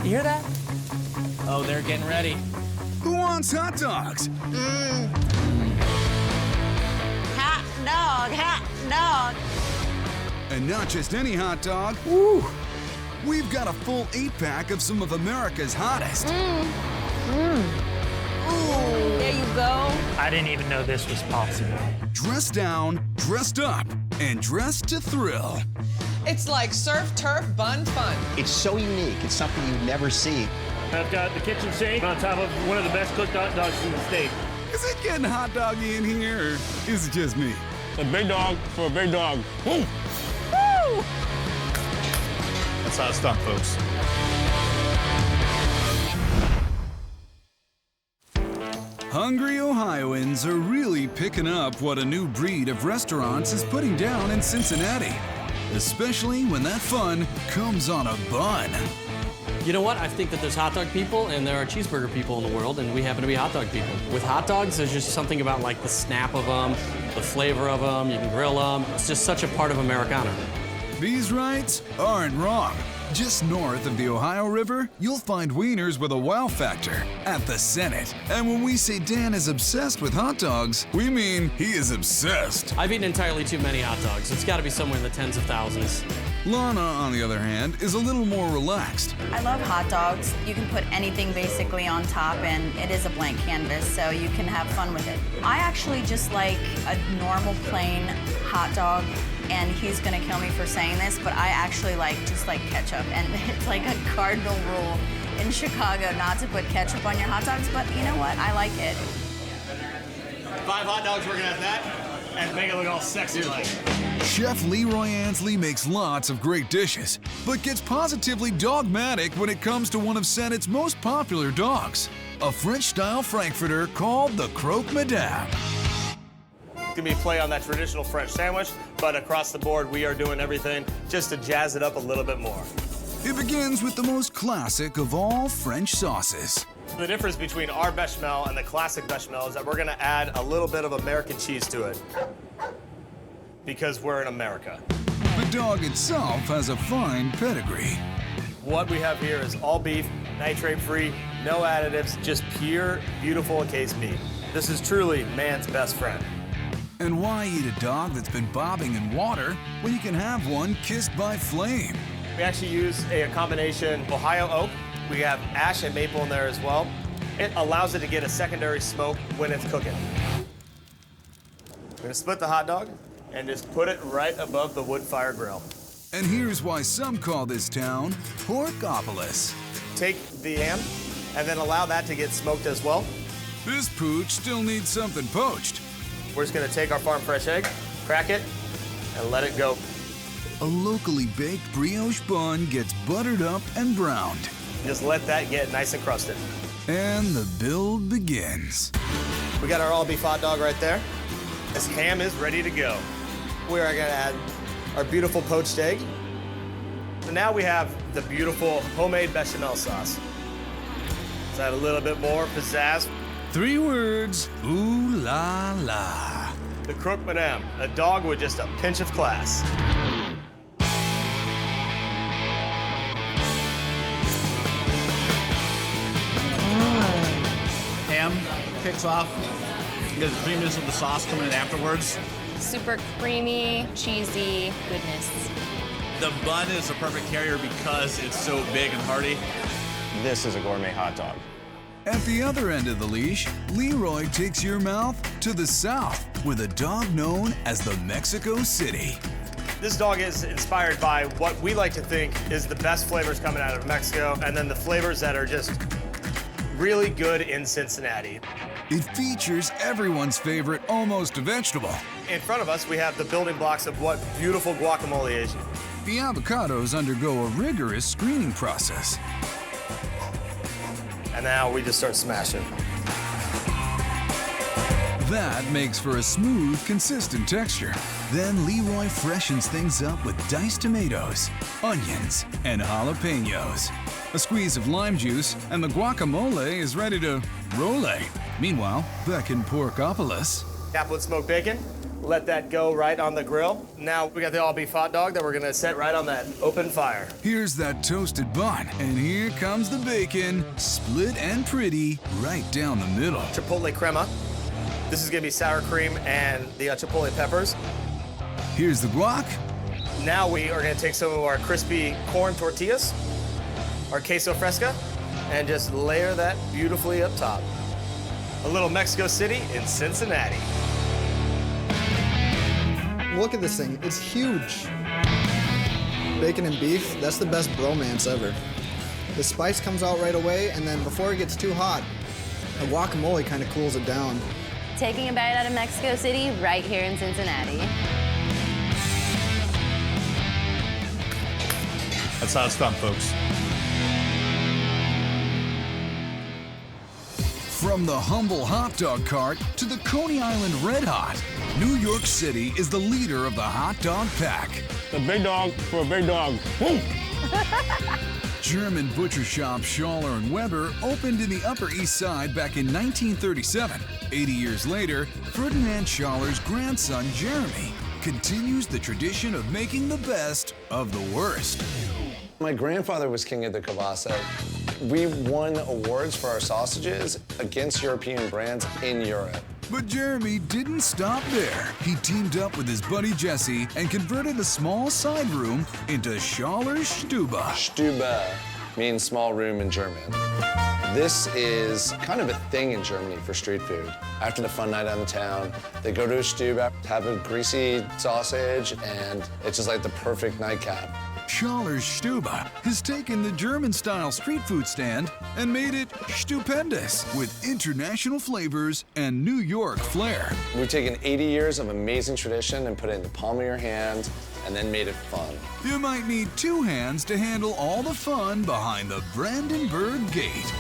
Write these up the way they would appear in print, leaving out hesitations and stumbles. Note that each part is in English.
You hear that? Oh, they're getting ready. Who wants hot dogs? Hot dog. And not just any hot dog. Woo! We've got a full 8-pack of some of America's hottest. Ooh, there you go. I didn't even know this was possible. Dressed down, dressed up, and dressed to thrill. It's like surf, turf, bun, fun. It's so unique. It's something you never see. I've got the kitchen sink on top of one of the best cooked hot dogs in the state. Is it getting hot doggy in here, or is it just me? A big dog for a big dog. Woo! That's how it's done, folks. Hungry Ohioans are really picking up what a new breed of restaurants is putting down in Cincinnati, especially when that fun comes on a bun. You know what? I think that there's hot dog people and there are cheeseburger people in the world, and we happen to be hot dog people. With hot dogs, there's just something about like the snap of them, the flavor of them, you can grill them. It's just such a part of Americana. These rights aren't wrong. Just north of the Ohio River, you'll find wieners with a wow factor at the Senate. And when we say Dan is obsessed with hot dogs, we mean he is obsessed. I've eaten entirely too many hot dogs. It's got to be somewhere in the tens of thousands. Lana, on the other hand, is a little more relaxed. I love hot dogs. You can put anything basically on top, and it is a blank canvas, so you can have fun with it. I actually just like a normal plain hot dog, and he's gonna kill me for saying this, but I actually just like ketchup, and it's like a cardinal rule in Chicago not to put ketchup on your hot dogs, but you know what? I like it. 5 hot dogs working at that, and make it look all sexy like. Chef Leroy Ansley makes lots of great dishes, but gets positively dogmatic when it comes to one of Senate's most popular dogs, a French-style Frankfurter called the Croque Madame. It's gonna be a play on that traditional French sandwich, but across the board, we are doing everything just to jazz it up a little bit more. It begins with the most classic of all French sauces. The difference between our bechamel and the classic bechamel is that we're gonna add a little bit of American cheese to it, because we're in America. The dog itself has a fine pedigree. What we have here is all beef, nitrate-free, no additives, just pure, beautiful encased meat. This is truly man's best friend. And why eat a dog that's been bobbing in water when you can have one kissed by flame? We actually use a combination Ohio oak. We have ash and maple in there as well. It allows it to get a secondary smoke when it's cooking. We're gonna split the hot dog and just put it right above the wood fire grill. And here's why some call this town Porkopolis. Take the ham and then allow that to get smoked as well. This pooch still needs something poached. We're just gonna take our farm fresh egg, crack it, and let it go. A locally baked brioche bun gets buttered up and browned. Just let that get nice and crusted. And the build begins. We got our all beef hot dog right there. This ham is ready to go. We are gonna add our beautiful poached egg. So now we have the beautiful homemade bechamel sauce. Let's add a little bit more pizzazz. 3 words, ooh la la. The Croque Madame, a dog with just a pinch of class. Ham kicks off. You get the creaminess of the sauce coming in afterwards. Super creamy, cheesy goodness. The bun is a perfect carrier because it's so big and hearty. This is a gourmet hot dog. At the other end of the leash, Leroy takes your mouth to the south with a dog known as the Mexico City. This dog is inspired by what we like to think is the best flavors coming out of Mexico, and then the flavors that are just really good in Cincinnati. It features everyone's favorite almost vegetable. In front of us, we have the building blocks of what beautiful guacamole is. The avocados undergo a rigorous screening process. And now we just start smashing. That makes for a smooth, consistent texture. Then Leroy freshens things up with diced tomatoes, onions, and jalapenos. A squeeze of lime juice, and the guacamole is ready to roll. Meanwhile, back in Porkopolis, Cap with smoked bacon, Let that go right on the grill. Now we got the all beef hot dog that we're gonna set right on that open fire. Here's that toasted bun, and here comes the bacon, split and pretty, right down the middle. Chipotle crema. This is gonna be sour cream and the chipotle peppers. Here's the guac. Now we are gonna take some of our crispy corn tortillas, our queso fresca, and just layer that beautifully up top. A little Mexico City in Cincinnati. Look at this thing, it's huge. Bacon and beef, that's the best bromance ever. The spice comes out right away, and then before it gets too hot, the guacamole kind of cools it down. Taking a bite out of Mexico City right here in Cincinnati. That's how it's done, folks. From the humble hot dog cart to the Coney Island Red Hot, New York City is the leader of the hot dog pack. The big dog for a big dog. Woo! German butcher shop Schaller and Weber opened in the Upper East Side back in 1937. 80 years later, Ferdinand Schaller's grandson, Jeremy, continues the tradition of making the best of the worst. My grandfather was king of the kielbasa. We won awards for our sausages against European brands in Europe. But Jeremy didn't stop there. He teamed up with his buddy Jesse and converted a small side room into Schaller's Stube. Stube means small room in German. This is kind of a thing in Germany for street food. After the fun night out in town, they go to a Stube, have a greasy sausage, and it's just like the perfect nightcap. Schaller's Stube has taken the German-style street food stand and made it stupendous with international flavors and New York flair. We've taken 80 years of amazing tradition and put it in the palm of your hand and then made it fun. You might need two hands to handle all the fun behind the Brandenburg Gate.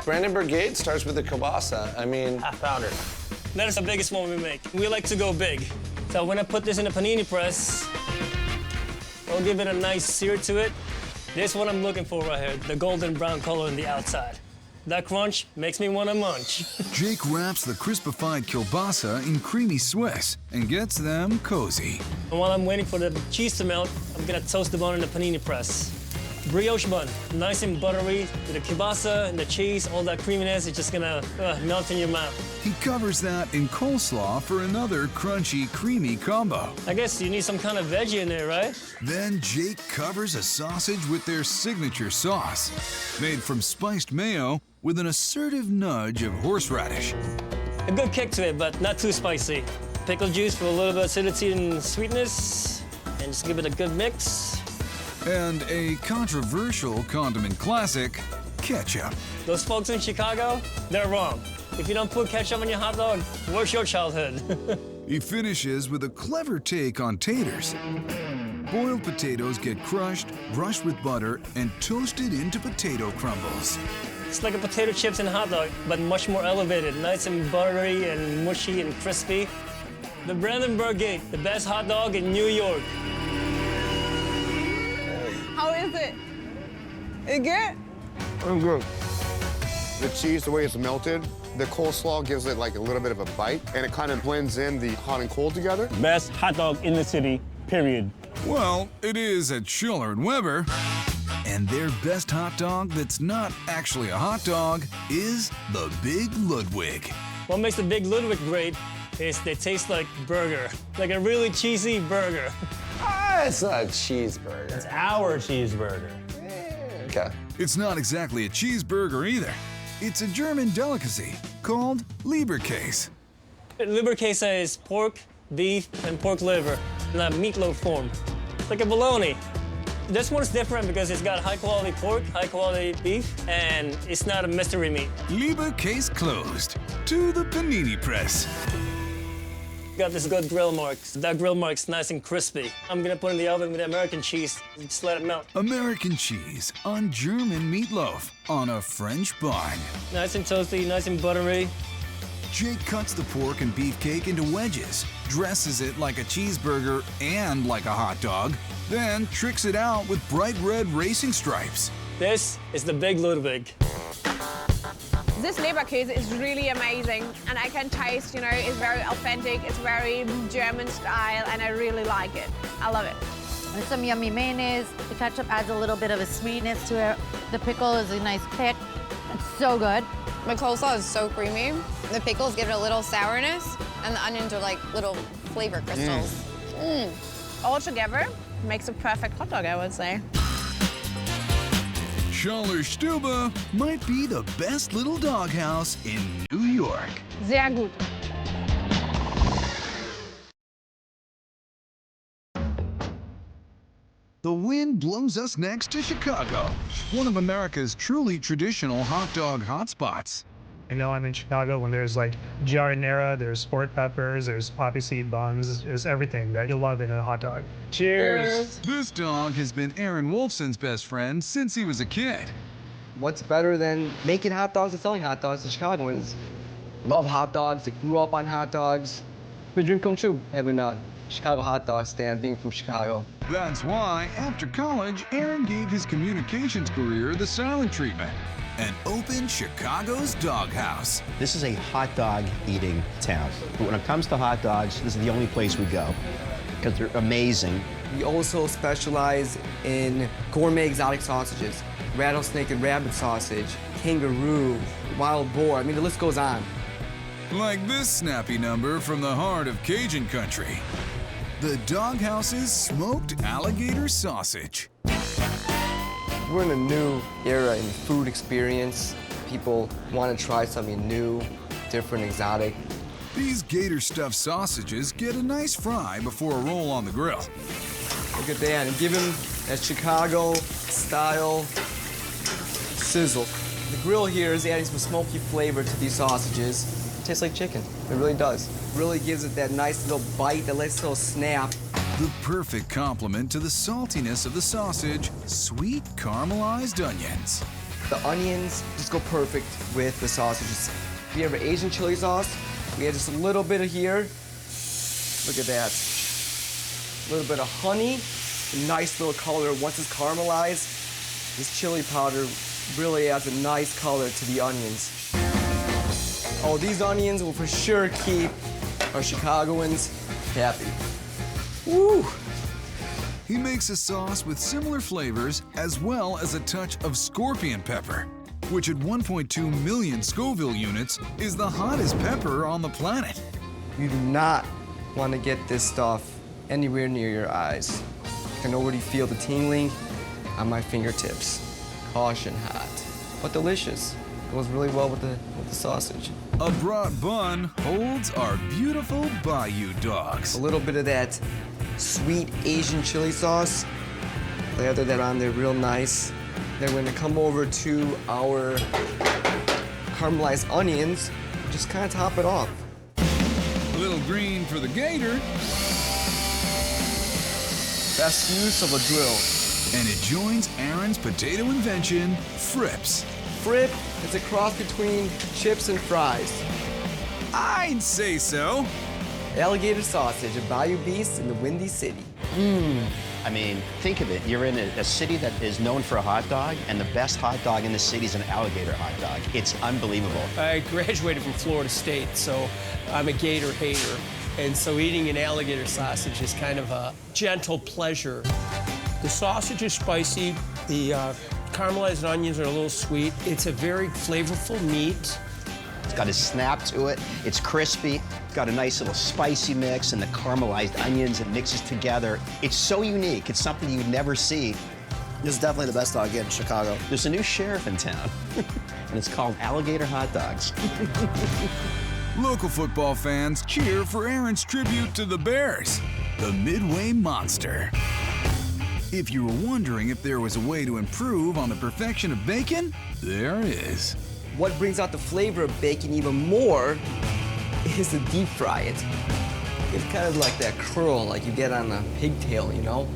Brandenburg Gate starts with the kielbasa. I mean, half pounder. That is the biggest one we make. We like to go big. So when I put this in a panini press, I'll give it a nice sear to it. This is what I'm looking for right here, the golden brown color on the outside. That crunch makes me want to munch. Jake wraps the crispified kielbasa in creamy Swiss and gets them cozy. And while I'm waiting for the cheese to melt, I'm gonna toast the bun in the panini press. Brioche bun, nice and buttery, with the kielbasa and the cheese, all that creaminess, it's just gonna melt in your mouth. He covers that in coleslaw for another crunchy, creamy combo. I guess you need some kind of veggie in there, right? Then Jake covers a sausage with their signature sauce, made from spiced mayo with an assertive nudge of horseradish. A good kick to it, but not too spicy. Pickle juice for a little bit of acidity and sweetness, and just give it a good mix. And a controversial condiment classic, ketchup. Those folks in Chicago, they're wrong. If you don't put ketchup on your hot dog, where's your childhood? He finishes with a clever take on taters. Boiled potatoes get crushed, brushed with butter, and toasted into potato crumbles. It's like a potato chips and hot dog, but much more elevated, nice and buttery and mushy and crispy. The Brandenburg Gate, the best hot dog in New York. How is it? Is it good? I'm good. The cheese, the way it's melted, the coleslaw gives it like a little bit of a bite, and it kind of blends in the hot and cold together. Best hot dog in the city, period. Well, it is at Schaller and Weber. And their best hot dog that's not actually a hot dog is the Big Ludwig. What makes the Big Ludwig great is they taste like burger, like a really cheesy burger. It's a cheeseburger. It's our cheeseburger. Okay. It's not exactly a cheeseburger either. It's a German delicacy called Leberkäse. Leberkäse is pork, beef, and pork liver in a meatloaf form, like a bologna. This one's different because it's got high-quality pork, high-quality beef, and it's not a mystery meat. Leberkäse closed. To the panini press. Got this good grill mark. That grill mark's nice and crispy. I'm gonna put it in the oven with American cheese. Just let it melt. American cheese on German meatloaf on a French bun. Nice and toasty, nice and buttery. Jake cuts the pork and beefcake into wedges, dresses it like a cheeseburger and like a hot dog, then tricks it out with bright red racing stripes. This is the Big Ludwig. This Leberkäse is really amazing, and I can taste, you know, it's very authentic, it's very German style, and I really like it. I love it. There's some yummy mayonnaise. The ketchup adds a little bit of a sweetness to it. The pickle is a nice kick. It's so good. The coleslaw is so creamy. The pickles give it a little sourness, and the onions are like little flavor crystals. All together makes a perfect hot dog, I would say. Schaller Stube might be the best little doghouse in New York. Sehr gut. The wind blows us next to Chicago, one of America's truly traditional hot dog hotspots. I know I'm in Chicago when there's like giardiniera, there's sport peppers, there's poppy seed buns, there's everything that you love in a hot dog. Cheers! This dog has been Aaron Wolfson's best friend since he was a kid. What's better than making hot dogs and selling hot dogs to Chicagoans? Love hot dogs, they grew up on hot dogs. My dream come true, having a Chicago hot dog stand, being from Chicago. That's why, after college, Aaron gave his communications career the silent treatment and opened Chicago's Doghouse. This is a hot dog eating town. When it comes to hot dogs, this is the only place we go because they're amazing. We also specialize in gourmet exotic sausages. Rattlesnake and rabbit sausage, kangaroo, wild boar. I mean, the list goes on. Like this snappy number from the heart of Cajun country. The Doghouse's smoked alligator sausage. We're in a new era in food experience. People want to try something new, different, exotic. These gator stuffed sausages get a nice fry before a roll on the grill. Look at that, and give them that Chicago style sizzle. The grill here is adding some smoky flavor to these sausages. It tastes like chicken, it really does. Really gives it that nice little bite, that nice little snap. The perfect complement to the saltiness of the sausage, sweet caramelized onions. The onions just go perfect with the sausages. If you have an Asian chili sauce, we add just a little bit of here. Look at that. A little bit of honey, a nice little color. Once it's caramelized, this chili powder really adds a nice color to the onions. Oh, these onions will for sure keep our Chicagoans happy. Woo! He makes a sauce with similar flavors as well as a touch of scorpion pepper, which at 1.2 million Scoville units is the hottest pepper on the planet. You do not want to get this stuff anywhere near your eyes. I can already feel the tingling on my fingertips. Caution hot, but delicious. Goes really well with the sausage. A broad bun holds our beautiful Bayou dogs. A little bit of that sweet Asian chili sauce. Lather that on there real nice. Then we're gonna come over to our caramelized onions. Just kind of top it off. A little green for the gator. Best use of a grill. And it joins Aaron's potato invention, Frips. Frip is a cross between chips and fries. I'd say so. Alligator sausage, a Bayou Beast in the Windy City. I mean, think of it. You're in a city that is known for a hot dog, and the best hot dog in the city is an alligator hot dog. It's unbelievable. I graduated from Florida State, so I'm a gator hater. And so eating an alligator sausage is kind of a gentle pleasure. The sausage is spicy. The caramelized onions are a little sweet. It's a very flavorful meat. It's got a snap to it. It's crispy. It's got a nice little spicy mix, and the caramelized onions, it mixes together. It's so unique. It's something you never see. This is definitely the best dog in Chicago. There's a new sheriff in town, and it's called Alligator Hot Dogs. Local football fans cheer for Aaron's tribute to the Bears, the Midway Monster. If you were wondering if there was a way to improve on the perfection of bacon, there is. What brings out the flavor of bacon even more is to deep fry it. It's kind of like that curl like you get on a pigtail, you know?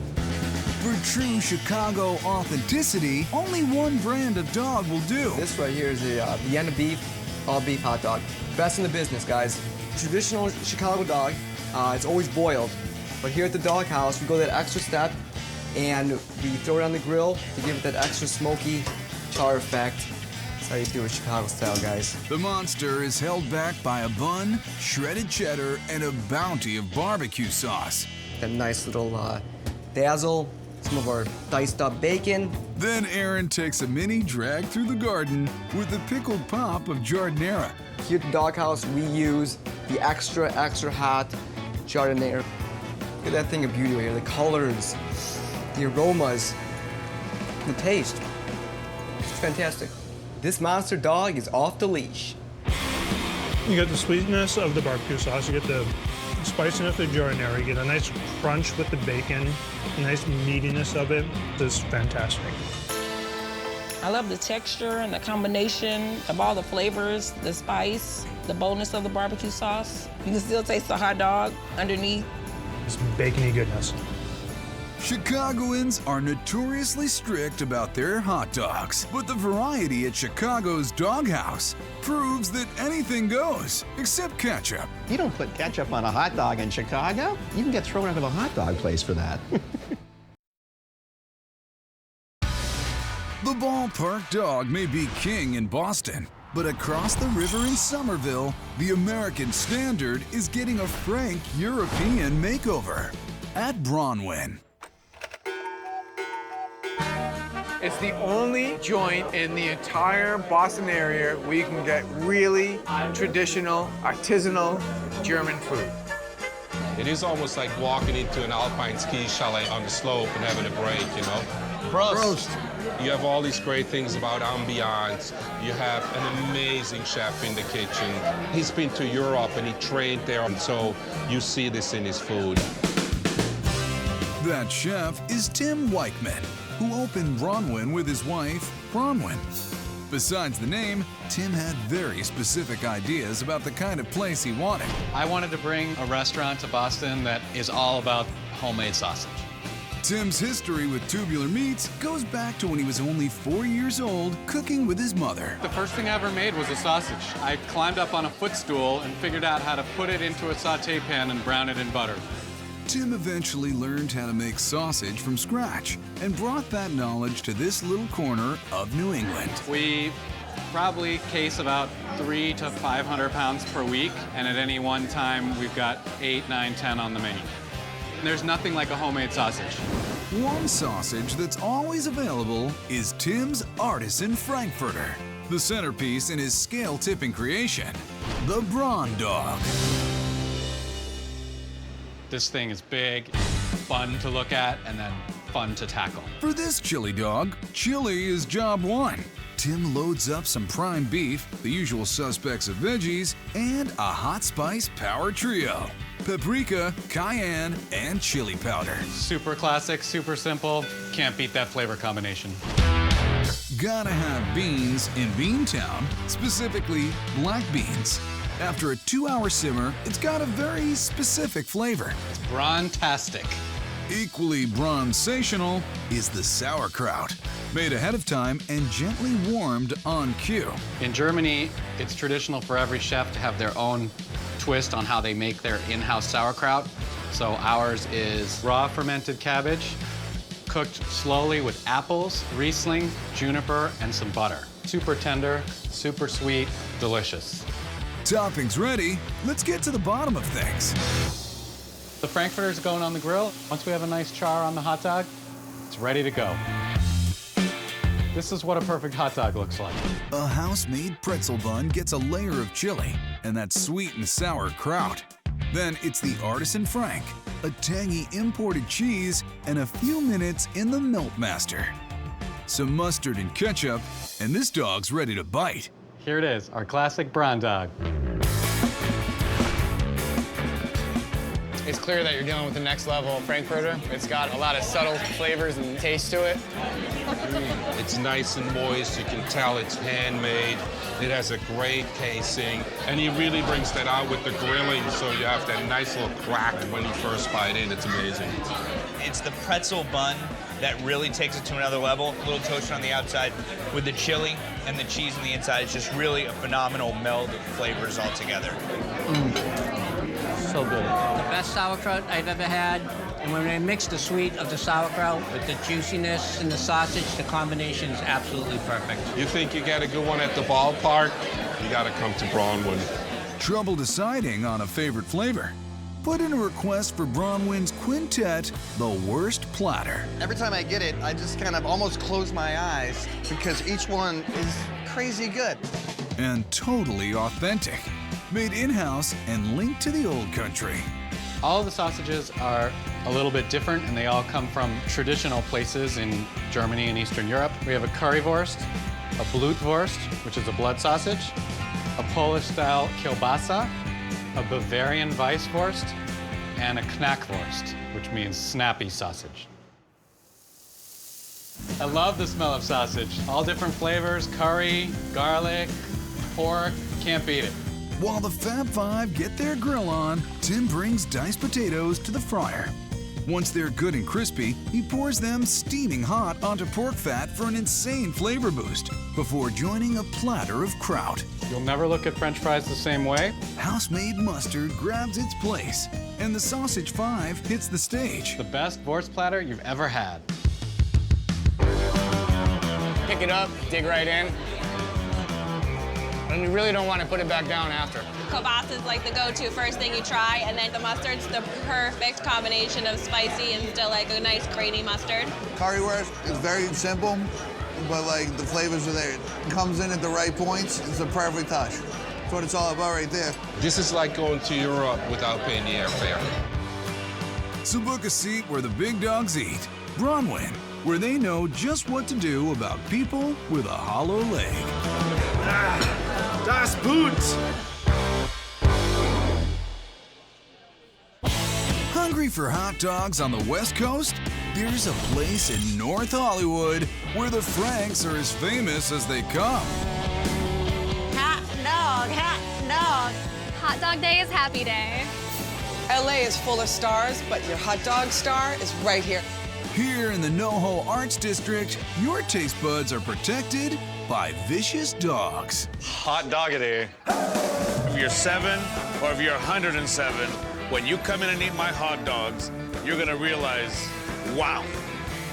For true Chicago authenticity, only one brand of dog will do. This right here is a Vienna beef, all beef hot dog. Best in the business, guys. Traditional Chicago dog, it's always boiled. But here at the Doghouse, we go that extra step and we throw it on the grill to give it that extra smoky char effect. It's how you do it Chicago style, guys. The monster is held back by a bun, shredded cheddar, and a bounty of barbecue sauce. That nice little dazzle, some of our diced up bacon. Then Aaron takes a mini drag through the garden with a pickled pop of giardiniera. Here at the doghouse, we use the extra hot giardiniera. Look at that thing of beauty right here, the colors, the aromas, the taste. It's fantastic. This monster dog is off the leash. You get the sweetness of the barbecue sauce, you get the spiciness of the giardiniera, you get a nice crunch with the bacon, a nice meatiness of it. It's fantastic. I love the texture and the combination of all the flavors, the spice, the boldness of the barbecue sauce. You can still taste the hot dog underneath. It's bacony goodness. Chicagoans are notoriously strict about their hot dogs, but the variety at Chicago's Doghouse proves that anything goes, except ketchup. You don't put ketchup on a hot dog in Chicago? You can get thrown out of a hot dog place for that. The ballpark dog may be king in Boston, but across the river in Somerville, the American standard is getting a frank European makeover at Bronwyn. It's the only joint in the entire Boston area where you can get really traditional, artisanal German food. It is almost like walking into an alpine ski chalet on the slope and having a break, you know? Prost! You have all these great things about ambiance. You have an amazing chef in the kitchen. He's been to Europe and he trained there, and so you see this in his food. That chef is Tim Weichman, who opened Bronwyn with his wife, Bronwyn. Besides the name, Tim had very specific ideas about the kind of place he wanted. I wanted to bring a restaurant to Boston that is all about homemade sausage. Tim's history with tubular meats goes back to when he was only 4 years old, cooking with his mother. The first thing I ever made was a sausage. I climbed up on a footstool and figured out how to put it into a saute pan and brown it in butter. Tim eventually learned how to make sausage from scratch and brought that knowledge to this little corner of New England. We probably case about 300 to 500 pounds per week, and at any one time, we've got 8, 9, 10 on the menu. There's nothing like a homemade sausage. One sausage that's always available is Tim's Artisan Frankfurter, the centerpiece in his scale-tipping creation, the Braun Dog. This thing is big, fun to look at, and then fun to tackle. For this chili dog, chili is job one. Tim loads up some prime beef, the usual suspects of veggies, and a hot spice power trio: paprika, cayenne, and chili powder. Super classic, super simple. Can't beat that flavor combination. Gotta have beans in Beantown, specifically black beans. After a 2-hour simmer, it's got a very specific flavor. It's Braun-tastic. Equally Braun-sational is the sauerkraut, made ahead of time and gently warmed on cue. In Germany, it's traditional for every chef to have their own twist on how they make their in-house sauerkraut. So ours is raw fermented cabbage, cooked slowly with apples, Riesling, juniper, and some butter. Super tender, super sweet, delicious. Toppings ready, let's get to the bottom of things. The Frankfurter's going on the grill. Once we have a nice char on the hot dog, it's ready to go. This is what a perfect hot dog looks like. A house-made pretzel bun gets a layer of chili and that sweet and sour kraut. Then it's the Artisan Frank, a tangy imported cheese, and a few minutes in the Meltmaster. Some mustard and ketchup, and this dog's ready to bite. Here it is, our classic Braun dog. It's clear that you're dealing with the next level of Frankfurter. It's got a lot of subtle flavors and taste to it. It's nice and moist. You can tell it's handmade. It has a great casing. And he really brings that out with the grilling, so you have that nice little crack when you first bite in. It's amazing. It's the pretzel bun that really takes it to another level. A little toasted on the outside with the chili and the cheese on the inside. It's just really a phenomenal meld of flavors all together. So good. The best sauerkraut I've ever had. And when they mix the sweet of the sauerkraut with the juiciness and the sausage, the combination is absolutely perfect. You think you get a good one at the ballpark? You gotta come to Braunwyn. Trouble deciding on a favorite flavor? Put in a request for Braunwyn's Quintet, the worst platter. Every time I get it, I just kind of almost close my eyes because each one is crazy good. And totally authentic. Made in-house and linked to the old country. All of the sausages are a little bit different, and they all come from traditional places in Germany and Eastern Europe. We have a currywurst, a Blutwurst, which is a blood sausage, a Polish-style kielbasa, a Bavarian Weisswurst, and a Knackwurst, which means snappy sausage. I love the smell of sausage. All different flavors, curry, garlic, pork, can't beat it. While the Fab Five get their grill on, Tim brings diced potatoes to the fryer. Once they're good and crispy, he pours them steaming hot onto pork fat for an insane flavor boost before joining a platter of kraut. You'll never look at French fries the same way. House-made mustard grabs its place, and the Sausage 5 hits the stage. The best Wurst platter you've ever had. Pick it up, dig right in. And you really don't want to put it back down after. Kielbasa is like the go-to first thing you try, and then the mustard's the perfect combination of spicy and still like a nice grainy mustard. Currywurst is very simple, but like the flavors are there. It comes in at the right points. It's a perfect touch. That's what it's all about right there. This is like going to Europe without paying the airfare. So book a seat where the big dogs eat. Braunwyn, where they know just what to do about people with a hollow leg. Das Boot! Hungry for hot dogs on the West Coast? There's a place in North Hollywood where the Franks are as famous as they come. Hot dog, hot dog. Hot dog day is happy day. LA is full of stars, but your hot dog star is right here. Here in the NoHo Arts District, your taste buds are protected by vicious dogs. Hot doggity. If you're 7 or if you're 107, when you come in and eat my hot dogs, you're gonna realize, wow,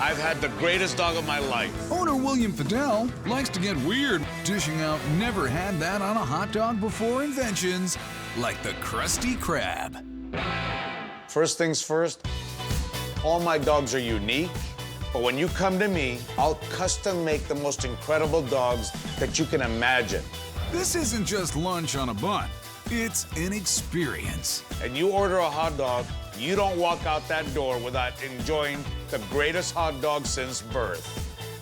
I've had the greatest dog of my life. Owner William Fidel likes to get weird, dishing out never had that on a hot dog before inventions like the Krusty Krab. First things first, all my dogs are unique, but when you come to me, I'll custom make the most incredible dogs that you can imagine. This isn't just lunch on a bun, it's an experience. And you order a hot dog, you don't walk out that door without enjoying the greatest hot dog since birth.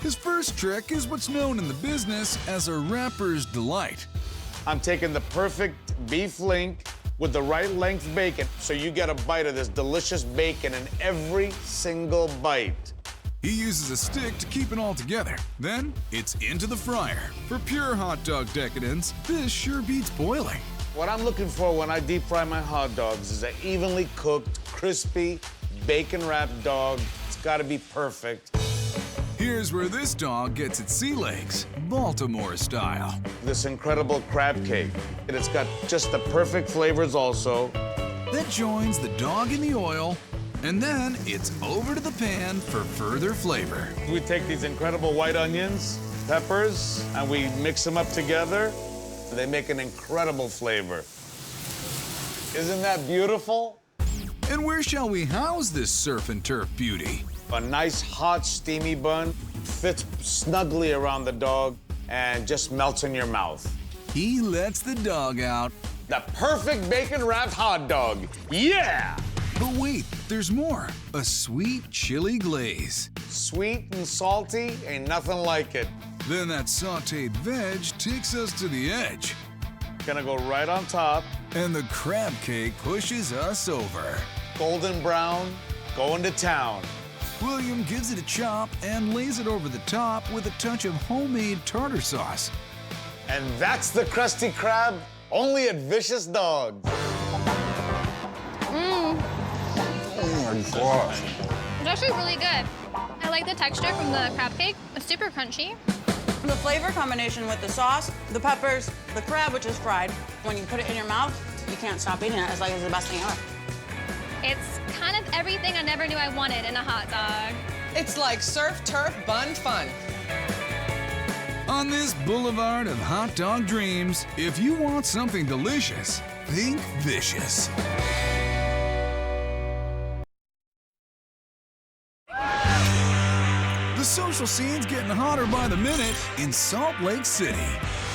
His first trick is what's known in the business as a rapper's delight. I'm taking the perfect beef link with the right length bacon, so you get a bite of this delicious bacon in every single bite. He uses a stick to keep it all together. Then it's into the fryer. For pure hot dog decadence, this sure beats boiling. What I'm looking for when I deep fry my hot dogs is an evenly cooked, crispy, bacon-wrapped dog. It's gotta be perfect. Here's where this dog gets its sea legs, Baltimore style. This incredible crab cake. And it's got just the perfect flavors also. That joins the dog in the oil, and then it's over to the pan for further flavor. We take these incredible white onions, peppers, and we mix them up together. They make an incredible flavor. Isn't that beautiful? And where shall we house this surf and turf beauty? A nice, hot, steamy bun fits snugly around the dog and just melts in your mouth. He lets the dog out. The perfect bacon-wrapped hot dog. Yeah! But wait, there's more. A sweet chili glaze. Sweet and salty, ain't nothing like it. Then that sauteed veg takes us to the edge. Gonna go right on top. And the crab cake pushes us over. Golden brown, going to town. William gives it a chop and lays it over the top with a touch of homemade tartar sauce. And that's the Krusty Krab, only at Vicious Dogs. Mmm. Oh my gosh. It's actually really good. I like the texture from the crab cake. It's super crunchy. The flavor combination with the sauce, the peppers, the crab, which is fried, when you put it in your mouth, you can't stop eating it. It's like it's the best thing ever. It's kind of everything I never knew I wanted in a hot dog. It's like surf, turf, bun fun. On this boulevard of hot dog dreams, if you want something delicious, think vicious. The social scene's getting hotter by the minute in Salt Lake City,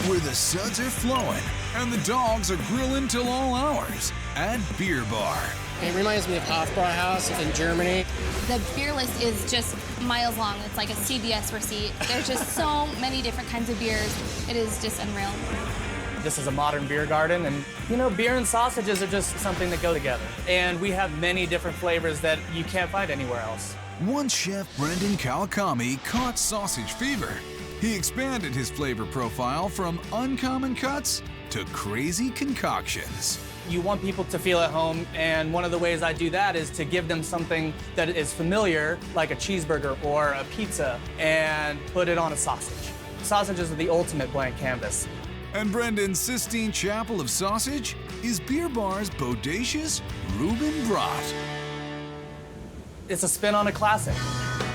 where the suds are flowing and the dogs are grilling till all hours at Beer Bar. It reminds me of Hofbrauhaus in Germany. The beer list is just miles long. It's like a CVS receipt. There's just so many different kinds of beers. It is just unreal. This is a modern beer garden, and you know, beer and sausages are just something that go together. And we have many different flavors that you can't find anywhere else. Once Chef Brendan Kawakami caught sausage fever, he expanded his flavor profile from uncommon cuts to crazy concoctions. You want people to feel at home, and one of the ways I do that is to give them something that is familiar, like a cheeseburger or a pizza, and put it on a sausage. Sausages are the ultimate blank canvas. And Brendan's Sistine Chapel of Sausage is Beer Bar's bodacious Reuben Brat. It's a spin on a classic.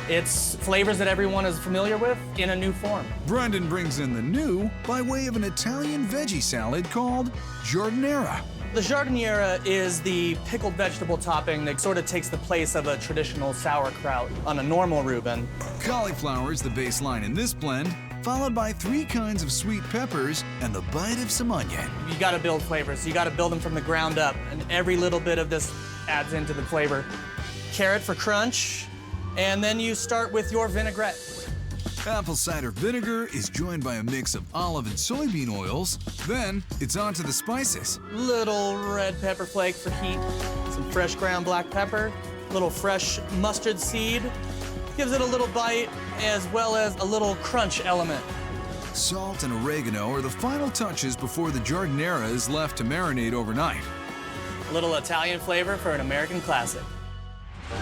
It's flavors that everyone is familiar with in a new form. Brendan brings in the new by way of an Italian veggie salad called giardiniera. The giardiniera is the pickled vegetable topping that sort of takes the place of a traditional sauerkraut on a normal Reuben. Cauliflower is the baseline in this blend, followed by 3 kinds of sweet peppers and the bite of some onion. You gotta build flavors. You gotta build them from the ground up, and every little bit of this adds into the flavor. Carrot for crunch, and then you start with your vinaigrette. Apple cider vinegar is joined by a mix of olive and soybean oils. Then it's on to the spices. Little red pepper flake for heat, some fresh ground black pepper, little fresh mustard seed. Gives it a little bite as well as a little crunch element. Salt and oregano are the final touches before the giardiniera is left to marinate overnight. A little Italian flavor for an American classic.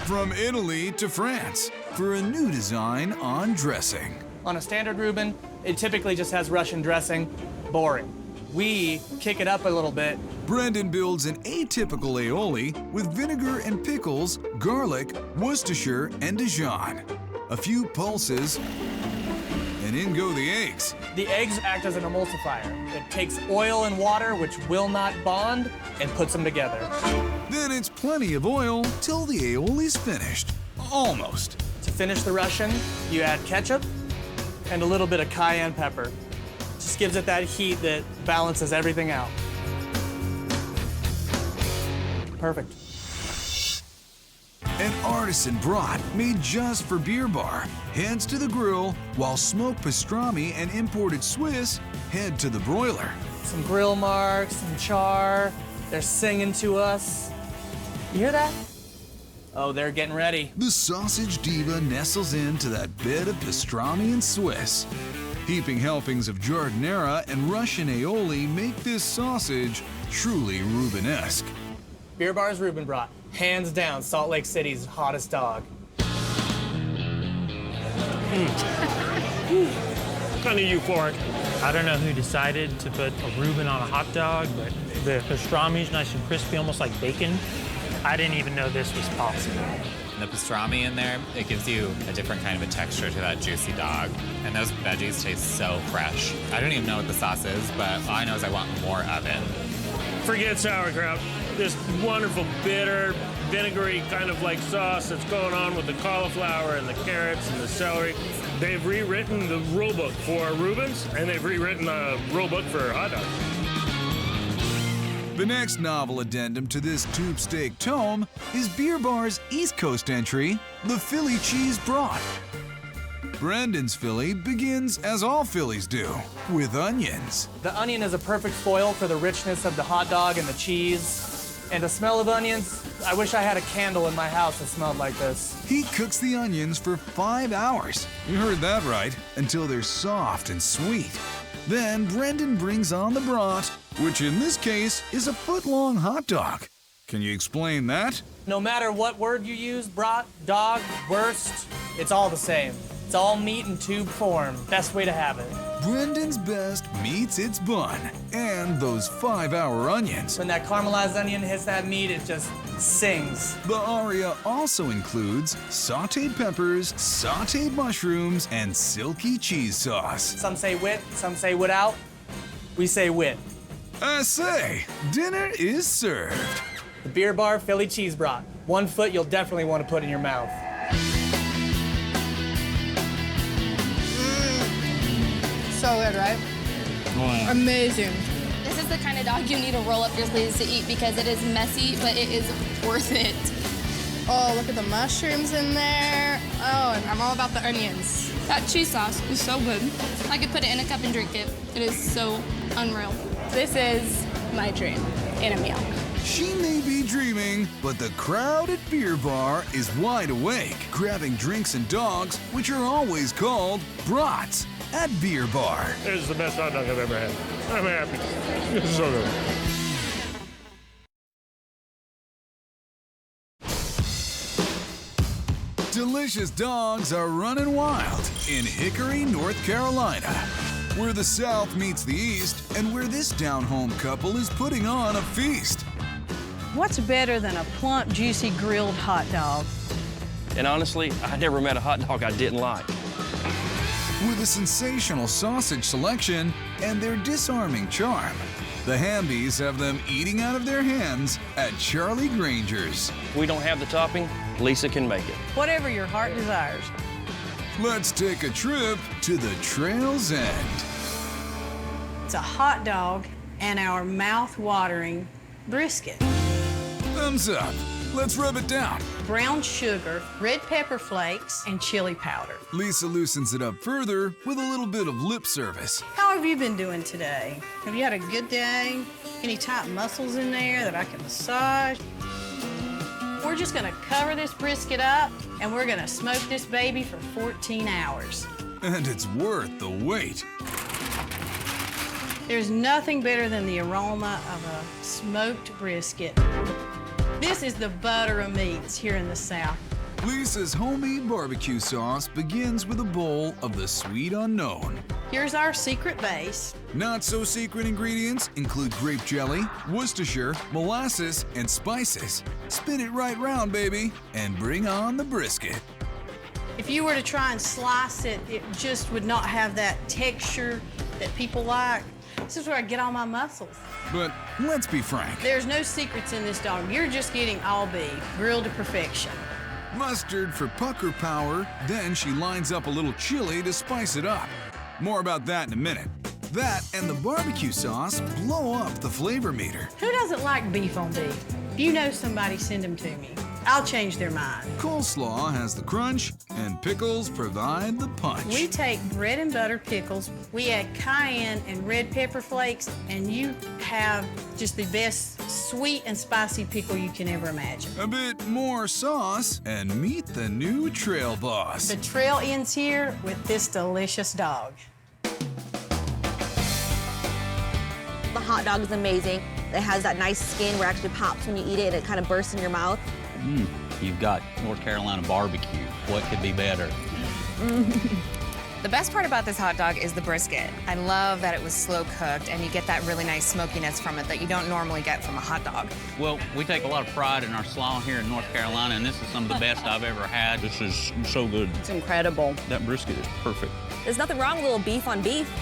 From Italy to France for a new design on dressing. On a standard Reuben, it typically just has Russian dressing. Boring. We kick it up a little bit. Brendan builds an atypical aioli with vinegar and pickles, garlic, Worcestershire, and Dijon. A few pulses, and in go the eggs. The eggs act as an emulsifier. It takes oil and water, which will not bond, and puts them together. Then it's plenty of oil till the aioli's finished. Almost. To finish the Russian, you add ketchup and a little bit of cayenne pepper. Just gives it that heat that balances everything out. Perfect. An artisan brat made just for Beer Bar heads to the grill, while smoked pastrami and imported Swiss head to the broiler. Some grill marks, some char. They're singing to us. You hear that? Oh, they're getting ready. The sausage diva nestles into that bed of pastrami and Swiss. Heaping helpings of giardiniera and Russian aioli make this sausage truly Reuben-esque. Beer Bar's Reuben Brat. Hands down, Salt Lake City's hottest dog. Kind of euphoric. I don't know who decided to put a Reuben on a hot dog, but the pastrami's nice and crispy, almost like bacon. I didn't even know this was possible. The pastrami in there, it gives you a different kind of a texture to that juicy dog. And those veggies taste so fresh. I don't even know what the sauce is, but all I know is I want more of it. Forget sauerkraut. This wonderful, bitter, vinegary kind of like sauce that's going on with the cauliflower and the carrots and the celery. They've rewritten the rule book for Reubens, and they've rewritten the rule book for hot dogs. The next novel addendum to this tube steak tome is Beer Bar's East Coast entry, the Philly Cheese Brat. Brendan's Philly begins as all Phillies do, with onions. The onion is a perfect foil for the richness of the hot dog and the cheese. And the smell of onions, I wish I had a candle in my house that smelled like this. He cooks the onions for 5 hours. You heard that right, until they're soft and sweet. Then Brendan brings on the brat, which in this case is a foot-long hot dog. Can you explain that? No matter what word you use, brat, dog, wurst, it's all the same. It's all meat in tube form. Best way to have it. Brendan's best meets its bun, and those 5-hour onions. When that caramelized onion hits that meat, it just sings. The aria also includes sautéed peppers, sautéed mushrooms, and silky cheese sauce. Some say with, some say without. We say with. I say, dinner is served. The Beer Bar Philly Cheese Brat. 1 foot you'll definitely want to put in your mouth. So good, right? Wow. Amazing. This is the kind of dog you need to roll up your sleeves to eat because it is messy, but it is worth it. Oh, look at the mushrooms in there. Oh, and I'm all about the onions. That cheese sauce is so good. I could put it in a cup and drink it. It is so unreal. This is my dream in a meal. She may be dreaming, but the crowd at Beer Bar is wide awake, grabbing drinks and dogs, which are always called brats, at Beer Bar. This is the best hot dog I've ever had. I'm happy. This is so good. Delicious dogs are running wild in Hickory, North Carolina, where the South meets the East and where this down-home couple is putting on a feast. What's better than a plump, juicy grilled hot dog? And honestly, I never met a hot dog I didn't like. With a sensational sausage selection and their disarming charm, the Hambies have them eating out of their hands at Charlie Granger's. If we don't have the topping, Lisa can make it. Whatever your heart desires. Let's take a trip to the trail's end. It's a hot dog and our mouth-watering brisket. Thumbs up. Let's rub it down. Brown sugar, red pepper flakes, and chili powder. Lisa loosens it up further with a little bit of lip service. How have you been doing today? Have you had a good day? Any tight muscles in there that I can massage? We're just gonna cover this brisket up and we're gonna smoke this baby for 14 hours. And it's worth the wait. There's nothing better than the aroma of a smoked brisket. This is the butter of meats here in the South. Lisa's homemade barbecue sauce begins with a bowl of the sweet unknown. Here's our secret base. Not so secret ingredients include grape jelly, Worcestershire, molasses, and spices. Spin it right round, baby, and bring on the brisket. If you were to try and slice it, it just would not have that texture that people like. This is where I get all my muscles. But let's be frank. There's no secrets in this dog. You're just getting all beef, grilled to perfection. Mustard for pucker power, then she lines up a little chili to spice it up. More about that in a minute. That and the barbecue sauce blow up the flavor meter. Who doesn't like beef on beef? If you know somebody, send them to me. I'll change their mind. Coleslaw has the crunch, and pickles provide the punch. We take bread and butter pickles, we add cayenne and red pepper flakes, and you have just the best sweet and spicy pickle you can ever imagine. A bit more sauce, and meet the new trail boss. The trail ends here with this delicious dog. The hot dog is amazing. It has that nice skin where it actually pops when you eat it and it kind of bursts in your mouth. You've got North Carolina barbecue. What could be better? The best part about this hot dog is the brisket. I love that it was slow cooked and you get that really nice smokiness from it that you don't normally get from a hot dog. Well, we take a lot of pride in our slaw here in North Carolina, and this is some of the best I've ever had. This is so good. It's incredible. That brisket is perfect. There's nothing wrong with a little beef on beef.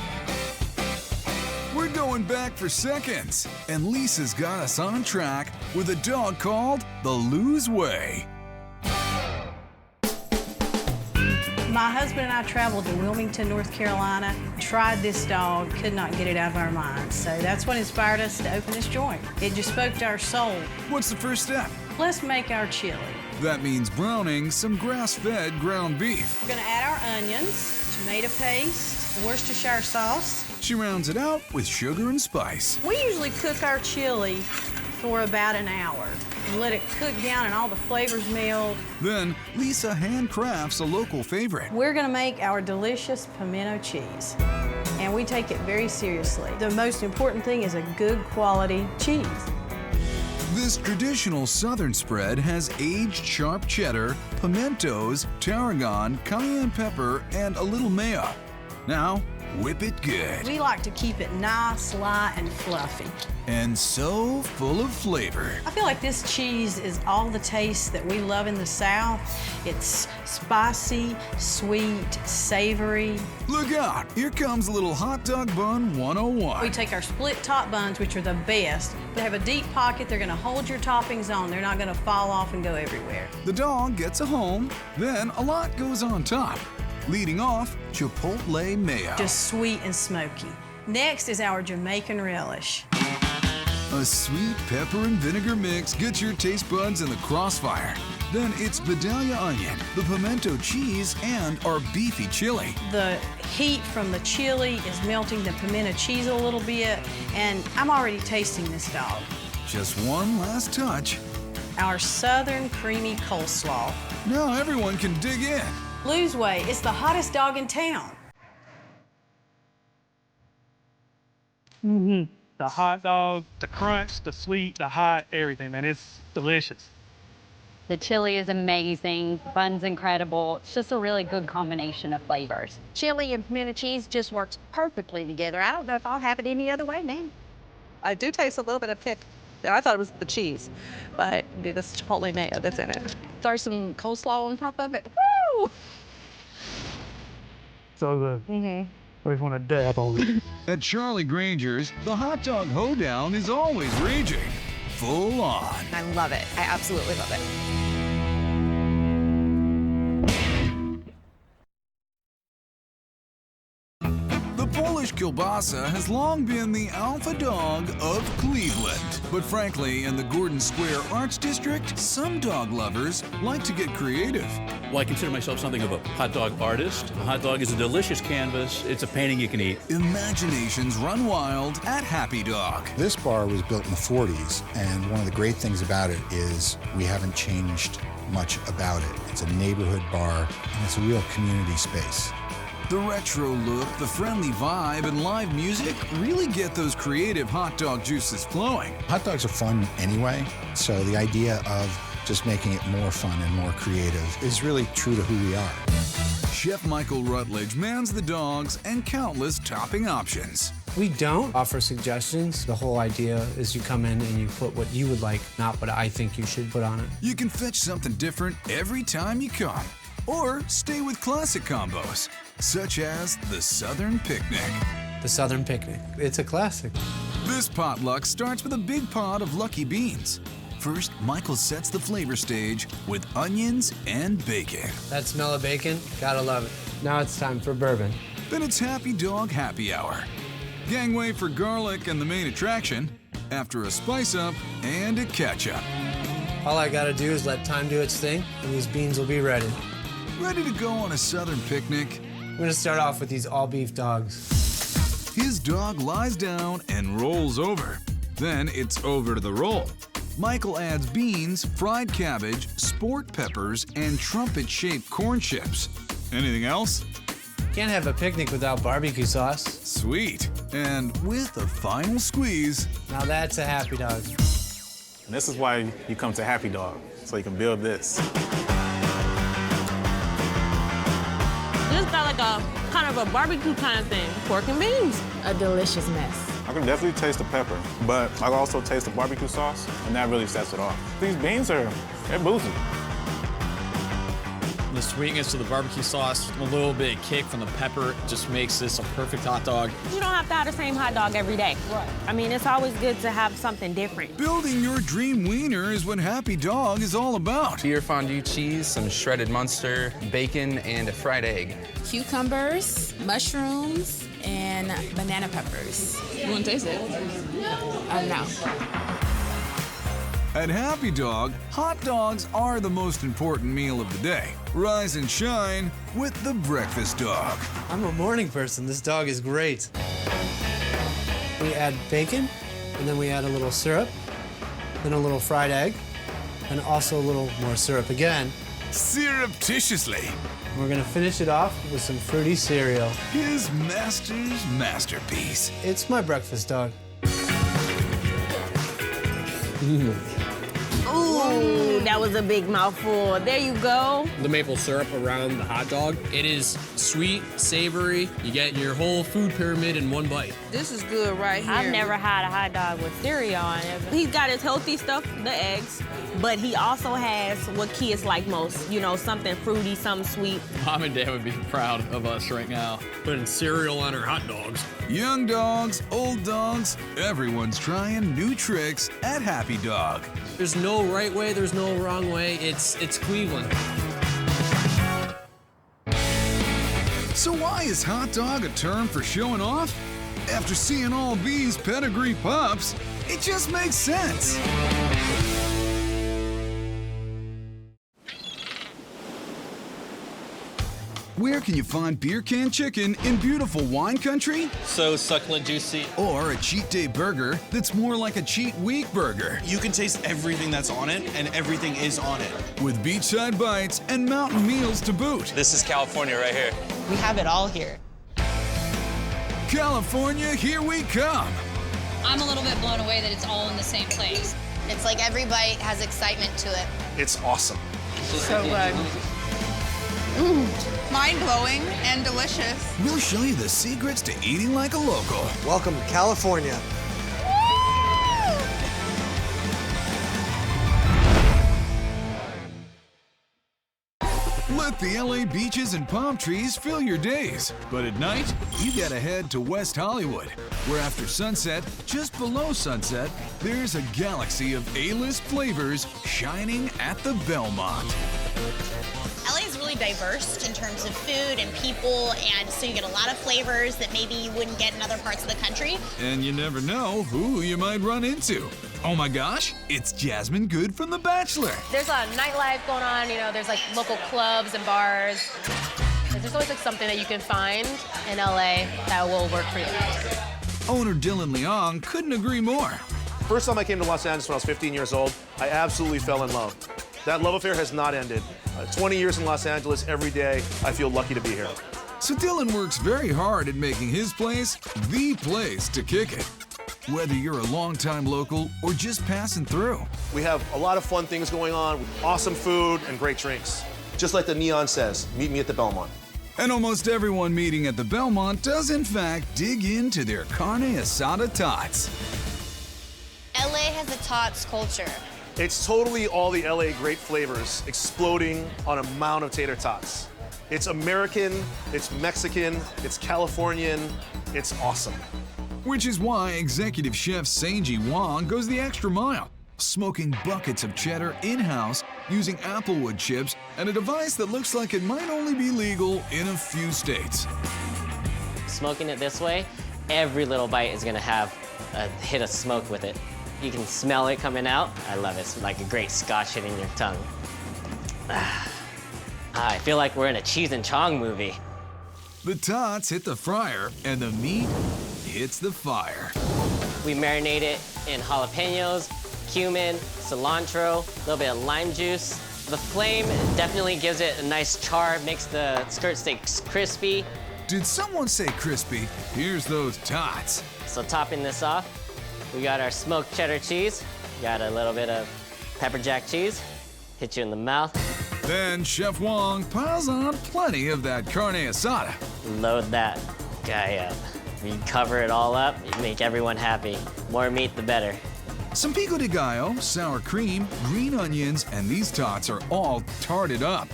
We're going back for seconds, and Lisa's got us on track with a dog called the Lou's Way. My husband and I traveled to Wilmington, North Carolina, tried this dog, could not get it out of our minds. So that's what inspired us to open this joint. It just spoke to our soul. What's the first step? Let's make our chili. That means browning some grass-fed ground beef. We're gonna add our onions, tomato paste, Worcestershire sauce. She rounds it out with sugar and spice. We usually cook our chili for about an hour and let it cook down and all the flavors meld. Then Lisa handcrafts a local favorite. We're gonna make our delicious pimento cheese. And we take it very seriously. The most important thing is a good quality cheese. This traditional southern spread has aged sharp cheddar, pimentos, tarragon, cayenne pepper, and a little mayo. Now, whip it good. We like to keep it nice, light, and fluffy. And so full of flavor. I feel like this cheese is all the tastes that we love in the South. It's spicy, sweet, savory. Look out, here comes a little hot dog bun 101. We take our split top buns, which are the best. They have a deep pocket. They're gonna hold your toppings on. They're not gonna fall off and go everywhere. The dog gets a home, then a lot goes on top. Leading off, Chipotle mayo. Just sweet and smoky. Next is our Jamaican relish. A sweet pepper and vinegar mix gets your taste buds in the crossfire. Then it's Vidalia onion, the pimento cheese, and our beefy chili. The heat from the chili is melting the pimento cheese a little bit, and I'm already tasting this dog. Just one last touch. Our Southern creamy coleslaw. Now everyone can dig in. Lose weight, it's the hottest dog in town. The hot dog, the crunch, the sweet, the hot, everything, man. It's delicious. The chili is amazing, bun's incredible. It's just a really good combination of flavors. Chili and pimento cheese just works perfectly together. I don't know if I'll have it any other way now. I do taste a little bit of kick. I thought it was the cheese, but this chipotle mayo that's in it. Throw some coleslaw on top of it. Woo! So good. I just want to dab on it. At Charlie Granger's, the hot dog hoedown is always raging. Full on. I love it. I absolutely love it. The Polish kielbasa has long been the alpha dog of Cleveland. But frankly, in the Gordon Square Arts District, some dog lovers like to get creative. Well, I consider myself something of a hot dog artist. A hot dog is a delicious canvas. It's a painting you can eat. Imaginations run wild at Happy Dog. This bar was built in the 40s, and one of the great things about it is we haven't changed much about it. It's a neighborhood bar, and it's a real community space. The retro look, the friendly vibe, and live music really get those creative hot dog juices flowing. Hot dogs are fun anyway, so the idea of just making it more fun and more creative is really true to who we are. Chef Michael Rutledge mans the dogs and countless topping options. We don't offer suggestions. The whole idea is you come in and you put what you would like, not what I think you should put on it. You can fetch something different every time you come. Or stay with classic combos, such as the Southern Picnic. The Southern Picnic. It's a classic. This potluck starts with a big pot of lucky beans. First, Michael sets the flavor stage with onions and bacon. That smell of bacon, gotta love it. Now it's time for bourbon. Then it's Happy Dog Happy Hour. Gangway for garlic and the main attraction, after a spice up and a ketchup. All I gotta do is let time do its thing, and these beans will be ready. Ready to go on a Southern picnic? I'm gonna start off with these all beef dogs. His dog lies down and rolls over. Then it's over to the roll. Michael adds beans, fried cabbage, sport peppers, and trumpet-shaped corn chips. Anything else? Can't have a picnic without barbecue sauce. Sweet. And with a final squeeze. Now that's a Happy Dog. And this is why you come to Happy Dog, so you can build this. This got like a kind of a barbecue kind of thing. Pork and beans. A delicious mess. I can definitely taste the pepper, but I can also taste the barbecue sauce, and that really sets it off. These beans they're boozy. The sweetness of the barbecue sauce, a little bit of kick from the pepper just makes this a perfect hot dog. You don't have to have the same hot dog every day. Right. I mean, it's always good to have something different. Building your dream wiener is what Happy Dog is all about. Beer fondue cheese, some shredded Munster, bacon, and a fried egg. Cucumbers, mushrooms, and banana peppers. You want to taste it? No. At Happy Dog, hot dogs are the most important meal of the day. Rise and shine with the breakfast dog. I'm a morning person. This dog is great. We add bacon, and then we add a little syrup, then a little fried egg, and also a little more syrup again. Surreptitiously. We're gonna finish it off with some fruity cereal. His master's masterpiece. It's my breakfast dog. Ooh, that was a big mouthful. There you go. The maple syrup around the hot dog, it is sweet, savory. You get your whole food pyramid in one bite. This is good right here. I've never had a hot dog with cereal on it. He's got his healthy stuff, the eggs, but he also has what kids like most. You know, something fruity, something sweet. Mom and Dad would be proud of us right now. Putting cereal on our hot dogs. Young dogs, old dogs, everyone's trying new tricks at Happy Dog. There's no right way, there's no wrong way. It's Cleveland. So why is hot dog a term for showing off? After seeing all these pedigree pups, it just makes sense. Where can you find beer can chicken in beautiful wine country? So succulent, juicy. Or a cheat day burger that's more like a cheat week burger? You can taste everything that's on it, and everything is on it. With beachside bites and mountain meals to boot. This is California right here. We have it all here. California, here we come. I'm a little bit blown away that it's all in the same place. It's like every bite has excitement to it. It's awesome. So good. Mind-blowing and delicious. We'll show you the secrets to eating like a local. Welcome to California. Let the LA beaches and palm trees fill your days. But at night, you gotta head to West Hollywood, where after sunset, just below sunset, there's a galaxy of A-list flavors shining at the Belmont. LA is really diverse in terms of food and people, and so you get a lot of flavors that maybe you wouldn't get in other parts of the country. And you never know who you might run into. Oh my gosh, it's Jasmine Good from The Bachelor. There's a nightlife going on, you know, there's like local clubs and bars. There's always like something that you can find in LA that will work for you. Owner Dylan Leong couldn't agree more. First time I came to Los Angeles when I was 15 years old, I absolutely fell in love. That love affair has not ended. 20 years in Los Angeles, every day, I feel lucky to be here. So Dylan works very hard at making his place the place to kick it. Whether you're a longtime local or just passing through. We have a lot of fun things going on, awesome food and great drinks. Just like the neon says, meet me at the Belmont. And almost everyone meeting at the Belmont does in fact dig into their carne asada tots. LA has a tots culture. It's totally all the LA great flavors exploding on a mound of tater tots. It's American, it's Mexican, it's Californian, it's awesome. Which is why executive chef Sanji Wong goes the extra mile, smoking buckets of cheddar in-house using applewood chips and a device that looks like it might only be legal in a few states. Smoking it this way, every little bite is gonna have a hit of smoke with it. You can smell it coming out. I love it. It's like a great scotch hitting your tongue. I feel like we're in a Cheese and Chong movie. The tots hit the fryer and the meat hits the fire. We marinate it in jalapenos, cumin, cilantro, a little bit of lime juice. The flame definitely gives it a nice char, makes the skirt steaks crispy. Did someone say crispy? Here's those tots. So topping this off, we got our smoked cheddar cheese, got a little bit of pepper jack cheese, hit you in the mouth. Then Chef Wong piles on plenty of that carne asada. Load that guy up. You cover it all up, you make everyone happy. More meat, the better. Some pico de gallo, sour cream, green onions, and these tots are all tarted up.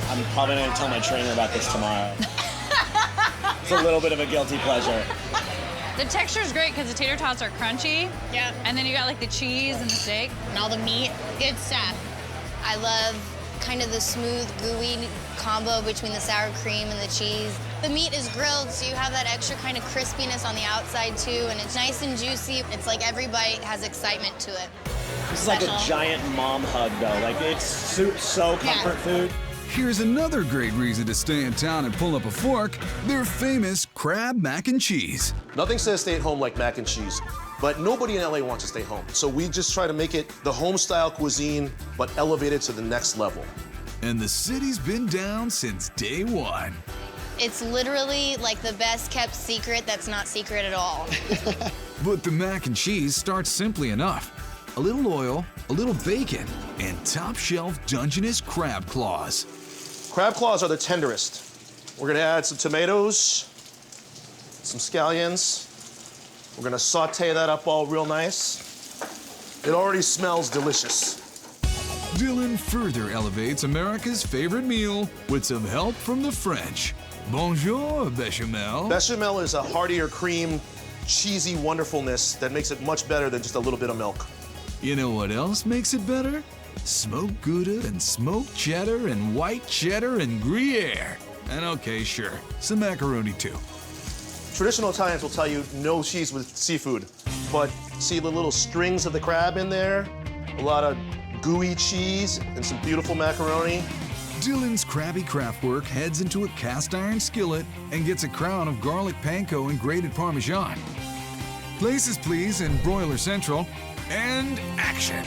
I'm probably gonna tell my trainer about this tomorrow. It's a little bit of a guilty pleasure. The texture is great because the tater tots are crunchy. Yeah. And then you got like the cheese and the steak. And all the meat, good stuff. I love kind of the smooth, gooey combo between the sour cream and the cheese. The meat is grilled, so you have that extra kind of crispiness on the outside too, and it's nice and juicy. It's like every bite has excitement to it. This is like a giant mom hug though. Like it's so comfort food. Here's another great reason to stay in town and pull up a fork, their famous crab mac and cheese. Nothing says stay at home like mac and cheese, but nobody in LA wants to stay home. So we just try to make it the home-style cuisine, but elevate it to the next level. And the city's been down since day one. It's literally like the best kept secret that's not secret at all. But the mac and cheese starts simply enough. a little oil, a little bacon, and top-shelf Dungeness crab claws. Crab claws are the tenderest. We're gonna add some tomatoes, some scallions. We're gonna saute that up all real nice. It already smells delicious. Dylan further elevates America's favorite meal with some help from the French. Bonjour, bechamel. Bechamel is a heartier cream, cheesy wonderfulness that makes it much better than just a little bit of milk. You know what else makes it better? Smoked Gouda and smoked cheddar and white cheddar and Gruyere. And okay, sure, some macaroni too. Traditional Italians will tell you no cheese with seafood, but see the little strings of the crab in there? A lot of gooey cheese and some beautiful macaroni. Dylan's crabby craftwork heads into a cast iron skillet and gets a crown of garlic panko and grated Parmesan. Places please in Broiler Central, and action.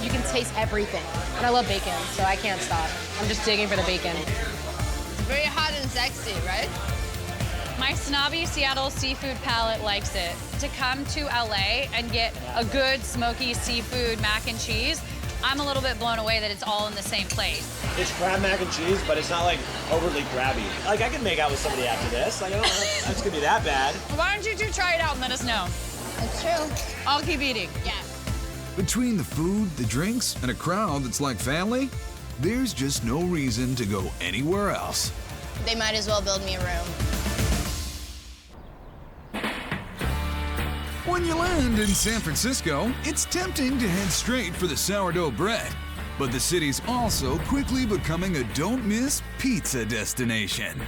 You can taste everything. And I love bacon, so I can't stop. I'm just digging for the bacon. Very hot and sexy, right? My snobby Seattle seafood palate likes it. To come to LA and get a good smoky seafood mac and cheese, I'm a little bit blown away that it's all in the same place. It's crab mac and cheese, but it's not like overly crabby. Like I could make out with somebody after this. Like I don't know if it's gonna be that bad. Why don't you two try it out and let us know? It's true. I'll keep eating. Yeah. Between the food, the drinks, and a crowd that's like family, there's just no reason to go anywhere else. They might as well build me a room. When you land in San Francisco, it's tempting to head straight for the sourdough bread. But the city's also quickly becoming a don't-miss pizza destination.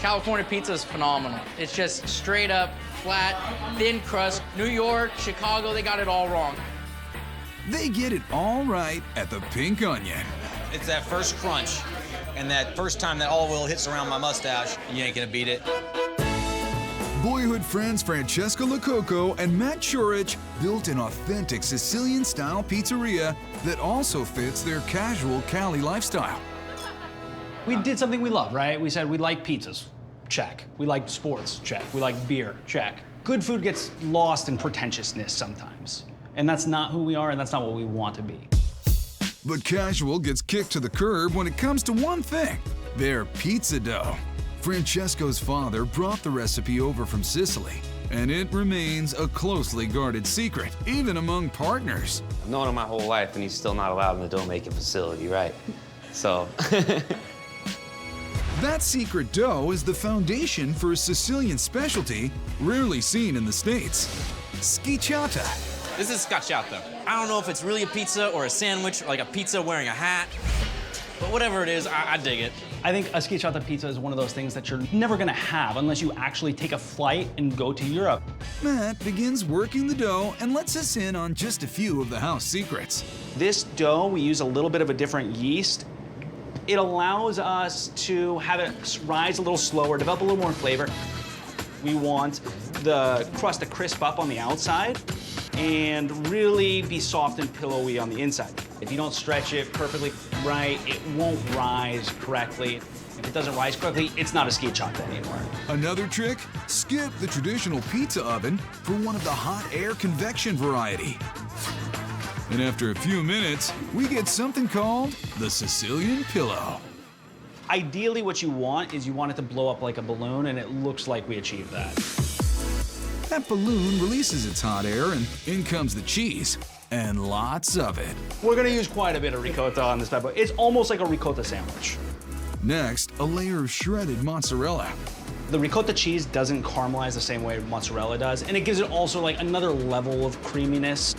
California pizza is phenomenal. It's just straight up, flat, thin crust. New York, Chicago, they got it all wrong. They get it all right at the Pink Onion. It's that first crunch and that first time that olive oil hits around my mustache, you ain't gonna beat it. Boyhood friends Francesca Lococo and Matt Chorich built an authentic Sicilian-style pizzeria that also fits their casual Cali lifestyle. We did something we love, right? We said we like pizzas, check. We like sports, check. We like beer, check. Good food gets lost in pretentiousness sometimes. And that's not who we are, and that's not what we want to be. But casual gets kicked to the curb when it comes to one thing, their pizza dough. Francesco's father brought the recipe over from Sicily, and it remains a closely guarded secret, even among partners. I've known him my whole life, and he's still not allowed in the dough-making facility, right? So. That secret dough is the foundation for a Sicilian specialty rarely seen in the States, schicciata. This is scacciata. I don't know if it's really a pizza or a sandwich or like a pizza wearing a hat, but whatever it is, I dig it. I think a schicciata pizza is one of those things that you're never gonna have unless you actually take a flight and go to Europe. Matt begins working the dough and lets us in on just a few of the house secrets. This dough, we use a little bit of a different yeast. It allows us to have it rise a little slower, develop a little more flavor. We want the crust to crisp up on the outside and really be soft and pillowy on the inside. If you don't stretch it perfectly right, it won't rise correctly. If it doesn't rise correctly, it's not a schicciata anymore. Another trick? Skip the traditional pizza oven for one of the hot air convection variety. And after a few minutes, we get something called the Sicilian pillow. Ideally, what you want is you want it to blow up like a balloon, and it looks like we achieved that. That balloon releases its hot air, and in comes the cheese, and lots of it. We're gonna use quite a bit of ricotta on this pepper. It's almost like a ricotta sandwich. Next, a layer of shredded mozzarella. The ricotta cheese doesn't caramelize the same way mozzarella does, and it gives it also like another level of creaminess.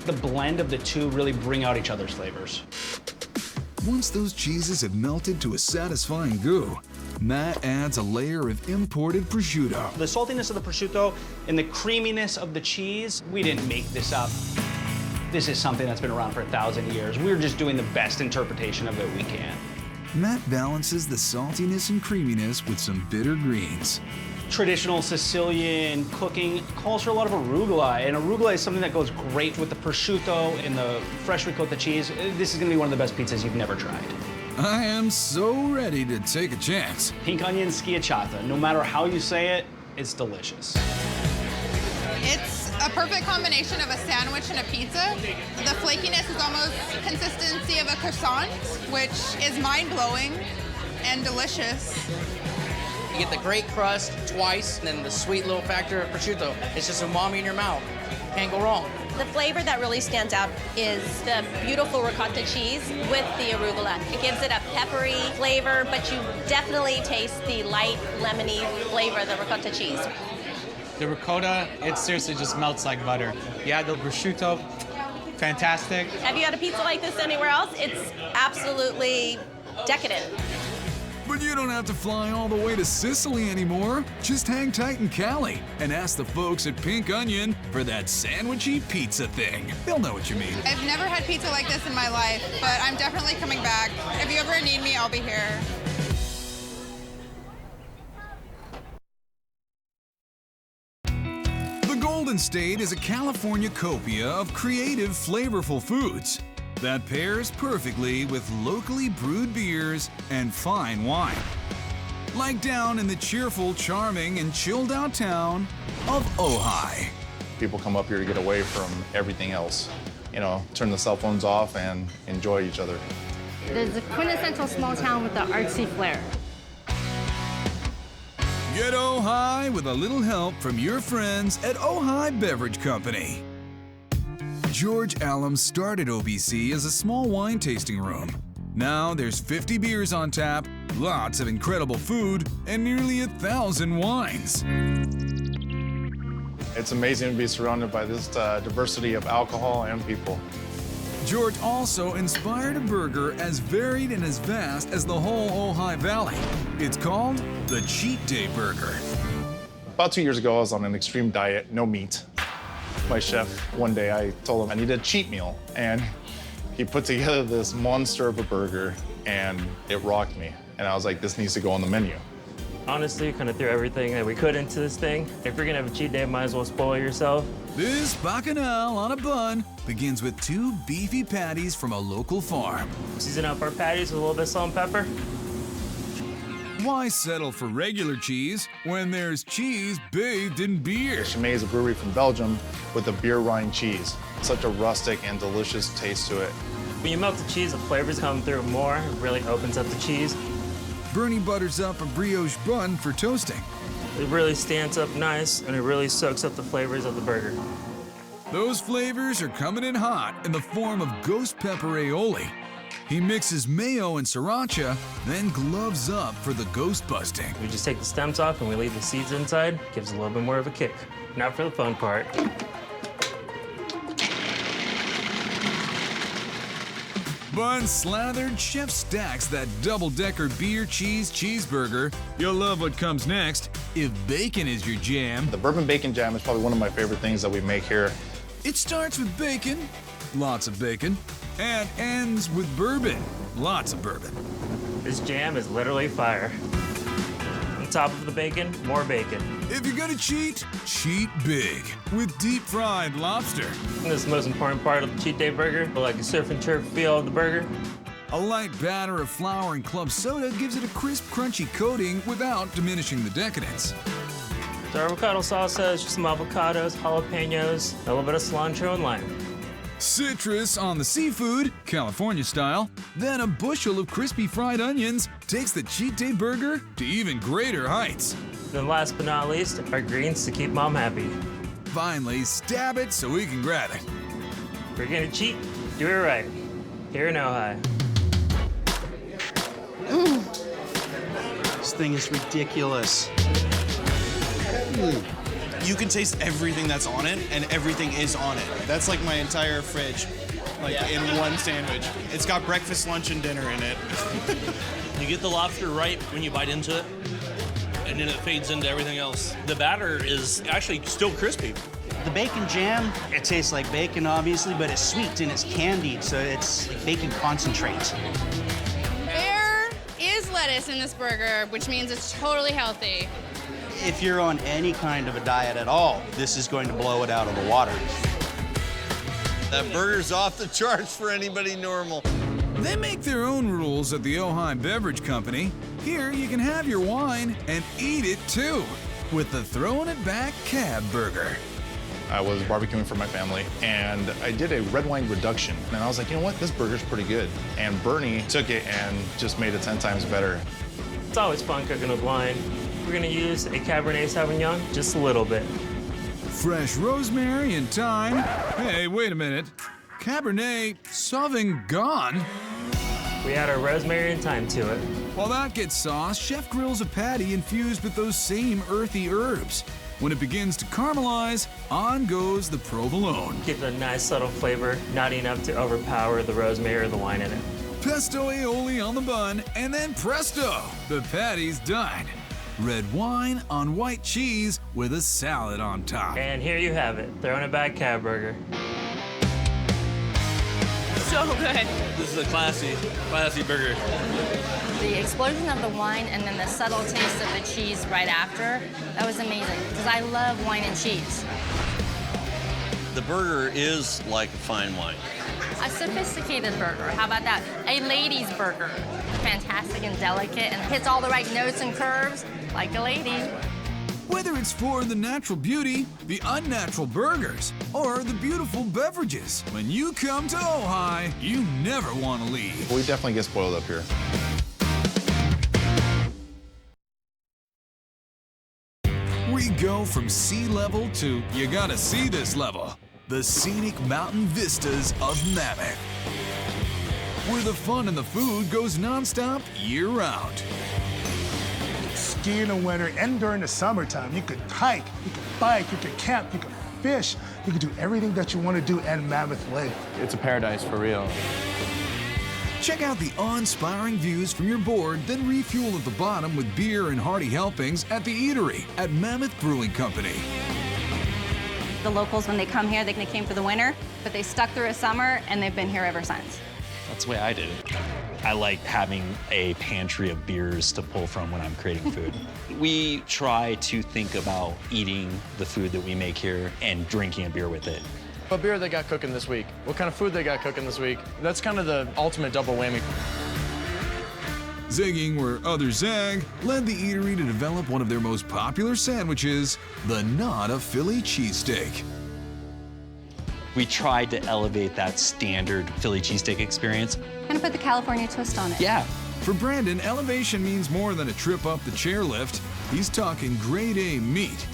The blend of the two really bring out each other's flavors. Once those cheeses have melted to a satisfying goo, Matt adds a layer of imported prosciutto. The saltiness of the prosciutto and the creaminess of the cheese, we didn't make this up. This is something that's been around for 1,000 years. We're just doing the best interpretation of it we can. Matt balances the saltiness and creaminess with some bitter greens. Traditional Sicilian cooking calls for a lot of arugula, and arugula is something that goes great with the prosciutto and the fresh ricotta cheese. This is gonna be one of the best pizzas you've never tried. I am so ready to take a chance. Pink onion schicciata. No matter how you say it, it's delicious. It's a perfect combination of a sandwich and a pizza. The flakiness is almost consistency of a croissant, which is mind-blowing and delicious. You get the great crust twice, and then the sweet little factor of prosciutto. It's just umami in your mouth. Can't go wrong. The flavor that really stands out is the beautiful ricotta cheese with the arugula. It gives it a peppery flavor, but you definitely taste the light, lemony flavor of the ricotta cheese. The ricotta, it seriously just melts like butter. Yeah, the prosciutto, fantastic. Have you had a pizza like this anywhere else? It's absolutely decadent. But you don't have to fly all the way to Sicily anymore. Just hang tight in Cali and ask the folks at Pink Onion for that sandwichy pizza thing. They'll know what you mean. I've never had pizza like this in my life, but I'm definitely coming back. If you ever need me, I'll be here. The Golden State is a California copia of creative, flavorful foods that pairs perfectly with locally brewed beers and fine wine. Like down in the cheerful, charming, and chilled out town of Ojai. People come up here to get away from everything else. You know, turn the cell phones off and enjoy each other. There's a quintessential small town with the artsy flair. Get Ojai with a little help from your friends at Ojai Beverage Company. George Allen started OBC as a small wine tasting room. Now there's 50 beers on tap, lots of incredible food, and nearly 1,000 wines. It's amazing to be surrounded by this diversity of alcohol and people. George also inspired a burger as varied and as vast as the whole Ojai Valley. It's called the Cheat Day Burger. About 2 years ago, I was on an extreme diet, no meat. My chef, one day I told him I needed a cheat meal, and he put together this monster of a burger, and it rocked me. And I was like, this needs to go on the menu. Honestly, kind of threw everything that we could into this thing. If you're gonna have a cheat day, might as well spoil yourself. This bacchanal on a bun begins with 2 beefy patties from a local farm. Season up our patties with a little bit of salt and pepper. Why settle for regular cheese when there's cheese bathed in beer? Chimay is a brewery from Belgium with a beer rind cheese. Such a rustic and delicious taste to it. When you melt the cheese, the flavors come through more. It really opens up the cheese. Bernie butters up a brioche bun for toasting. It really stands up nice, and it really soaks up the flavors of the burger. Those flavors are coming in hot in the form of ghost pepper aioli. He mixes mayo and sriracha, then gloves up for the ghost busting. We just take the stems off and we leave the seeds inside. Gives a little bit more of a kick. Now for the fun part. Bun slathered, chef stacks that double-decker beer cheese cheeseburger. You'll love what comes next if bacon is your jam. The bourbon bacon jam is probably one of my favorite things that we make here. It starts with bacon, lots of bacon, and ends with bourbon, lots of bourbon. This jam is literally fire. On top of the bacon, more bacon. If you're gonna cheat, cheat big with deep-fried lobster. And this is the most important part of the cheat day burger, like a surf and turf feel of the burger. A light batter of flour and club soda gives it a crisp, crunchy coating without diminishing the decadence. The avocado salsa is just some avocados, jalapenos, a little bit of cilantro and lime. Citrus on the seafood, California style. Then a bushel of crispy fried onions takes the cheat day burger to even greater heights. Then last but not least, our greens to keep mom happy. Finally, stab it so we can grab it. If you're gonna cheat, do it right. Here in Ojai. This thing is ridiculous. You can taste everything that's on it, and everything is on it. That's like my entire fridge, like in one sandwich. It's got breakfast, lunch, and dinner in it. You get the lobster right when you bite into it, and then it fades into everything else. The batter is actually still crispy. The bacon jam, it tastes like bacon, obviously, but it's sweet and it's candied, so it's like bacon concentrate. There is lettuce in this burger, which means it's totally healthy. If you're on any kind of a diet at all, this is going to blow it out of the water. That burger's off the charts for anybody normal. They make their own rules at the Ojai Beverage Company. Here you can have your wine and eat it too, with the Throwing It Back Cab Burger. I was barbecuing for my family, and I did a red wine reduction. And I was like, you know what, this burger's pretty good. And Bernie took it and just made it 10 times better. It's always fun cooking with wine. We're gonna use a Cabernet Sauvignon, just a little bit. Fresh rosemary and thyme. Hey, wait a minute. Cabernet Sauvignon? We add our rosemary and thyme to it. While that gets sauced, Chef grills a patty infused with those same earthy herbs. When it begins to caramelize, on goes the provolone. Give it a nice subtle flavor, not enough to overpower the rosemary or the wine in it. Pesto aioli on the bun, and then presto, the patty's done. Red wine on white cheese with a salad on top. And here you have it, throwing it back cab burger. So good. This is a classy burger. The explosion of the wine and then the subtle taste of the cheese right after, that was amazing, because I love wine and cheese. The burger is like a fine wine. A sophisticated burger, how about that? A lady's burger. Fantastic and delicate and hits all the right notes and curves like a lady. Whether it's for the natural beauty, the unnatural burgers, or the beautiful beverages, when you come to Ojai, you never want to leave. We definitely get spoiled up here. We go from sea level to you gotta see this level. The scenic mountain vistas of Mammoth, where the fun and the food goes nonstop year-round. Ski in the winter and during the summertime. You could hike, you could bike, you could camp, you could fish. You could do everything that you want to do at Mammoth Lake. It's a paradise for real. Check out the awe-inspiring views from your board, then refuel at the bottom with beer and hearty helpings at the eatery at Mammoth Brewing Company. The locals, when they come here, they came for the winter, but they stuck through a summer and they've been here ever since. That's the way I did it. I like having a pantry of beers to pull from when I'm creating food. We try to think about eating the food that we make here and drinking a beer with it. What beer they got cooking this week? What kind of food they got cooking this week? That's kind of the ultimate double whammy. Zigging where others zag led the eatery to develop one of their most popular sandwiches, the Not a Philly cheesesteak. We tried to elevate that standard Philly cheesesteak experience. Kind of put the California twist on it. Yeah. For Brandon, elevation means more than a trip up the chairlift. He's talking grade A meat.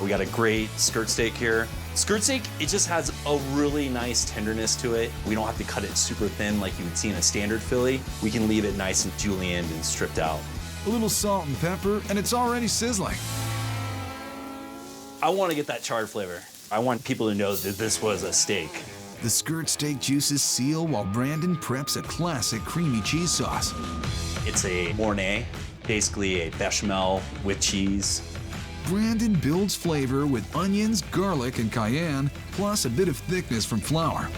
We got a great skirt steak here. Skirt steak, it just has a really nice tenderness to it. We don't have to cut it super thin like you would see in a standard Philly. We can leave it nice and julienned and stripped out. A little salt and pepper, and it's already sizzling. I want to get that charred flavor. I want people to know that this was a steak. The skirt steak juices seal while Brandon preps a classic creamy cheese sauce. It's a Mornay, basically a bechamel with cheese. Brandon builds flavor with onions, garlic, and cayenne, plus a bit of thickness from flour.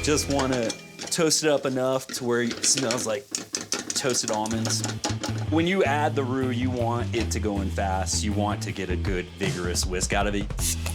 Just want to toast it up enough to where it smells like toasted almonds. When you add the roux, you want it to go in fast. You want to get a good, vigorous whisk out of it.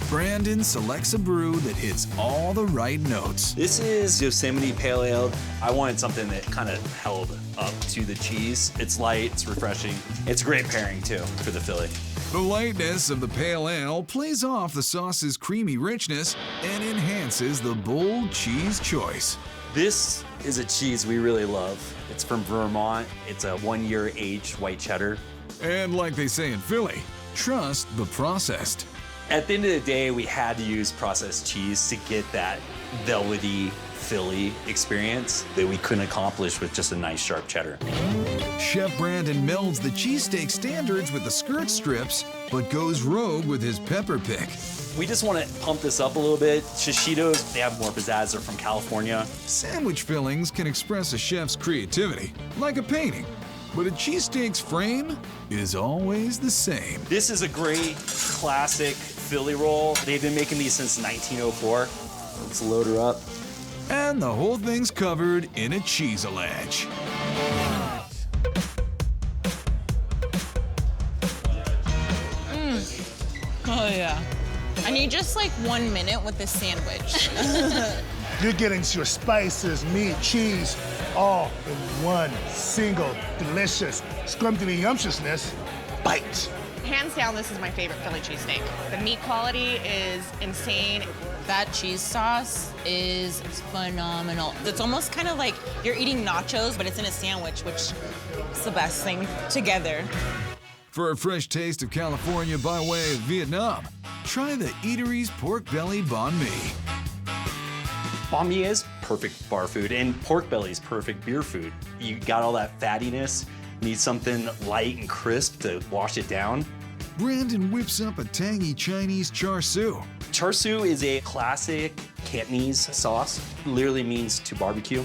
Brandon selects a brew that hits all the right notes. This is Yosemite Pale Ale. I wanted something that kind of held up to the cheese. It's light, it's refreshing. It's a great pairing, too, for the Philly. The lightness of the pale ale plays off the sauce's creamy richness and enhances the bold cheese choice. This is a cheese we really love. It's from Vermont. It's a 1-year aged white cheddar. And like they say in Philly, trust the processed. At the end of the day, we had to use processed cheese to get that velvety Philly experience that we couldn't accomplish with just a nice sharp cheddar. Chef Brandon melds the cheesesteak standards with the skirt strips, but goes rogue with his pepper pick. We just want to pump this up a little bit. Shishitos, they have more pizzazz. They're from California. Sandwich fillings can express a chef's creativity, like a painting. But a cheesesteak's frame is always the same. This is a great classic Philly roll. They've been making these since 1904. Let's load her up. And the whole thing's covered in a cheese-a-ledge. Oh, yeah. I need just like 1 minute with this sandwich. You're getting your spices, meat, cheese, all in one single delicious, scrumptious-yumptiousness bite. Hands down, this is my favorite Philly cheesesteak. The meat quality is insane. That cheese sauce is phenomenal. It's almost kind of like you're eating nachos, but it's in a sandwich, which is the best thing together. For a fresh taste of California by way of Vietnam, try the eatery's pork belly banh mi. Banh mi is perfect bar food, and pork belly is perfect beer food. You got all that fattiness, need something light and crisp to wash it down. Brandon whips up a tangy Chinese char siu. Char siu is a classic Cantonese sauce. Literally means to barbecue.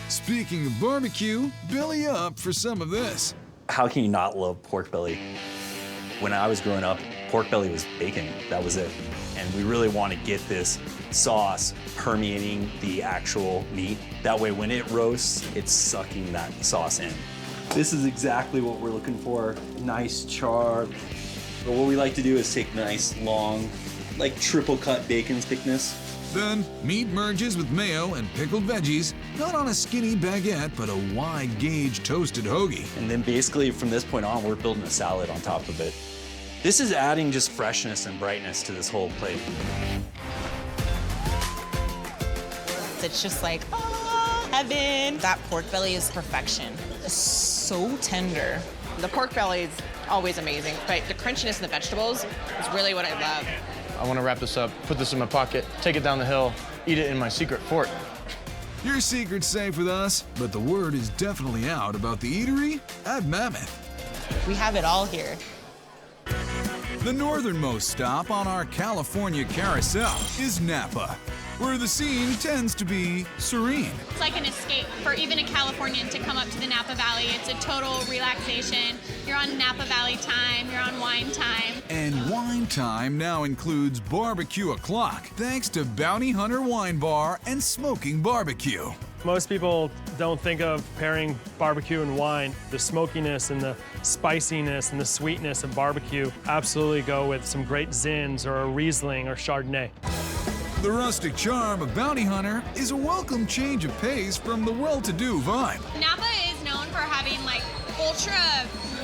Speaking of barbecue, belly up for some of this. How can you not love pork belly? When I was growing up, pork belly was bacon. That was it. And we really want to get this sauce permeating the actual meat. That way, when it roasts, it's sucking that sauce in. This is exactly what we're looking for. Nice char. But what we like to do is take nice, long, like triple cut bacon thickness. Then, meat merges with mayo and pickled veggies, not on a skinny baguette, but a wide gauge toasted hoagie. And then basically from this point on, we're building a salad on top of it. This is adding just freshness and brightness to this whole plate. It's just like, oh, heaven. That pork belly is perfection. It's so tender. The pork belly is always amazing, but the crunchiness in the vegetables is really what I love. I want to wrap this up, put this in my pocket, take it down the hill, eat it in my secret fort. Your secret's safe with us, but the word is definitely out about the eatery at Mammoth. We have it all here. The northernmost stop on our California carousel is Napa, where the scene tends to be serene. It's like an escape for even a Californian to come up to the Napa Valley. It's a total relaxation. You're on Napa Valley time, you're on wine time. And wine time now includes barbecue o'clock, thanks to Bounty Hunter Wine Bar and Smoking Barbecue. Most people don't think of pairing barbecue and wine. The smokiness and the spiciness and the sweetness of barbecue absolutely go with some great Zins or a Riesling or Chardonnay. The rustic charm of Bounty Hunter is a welcome change of pace from the well-to-do vibe. Napa is known for having like ultra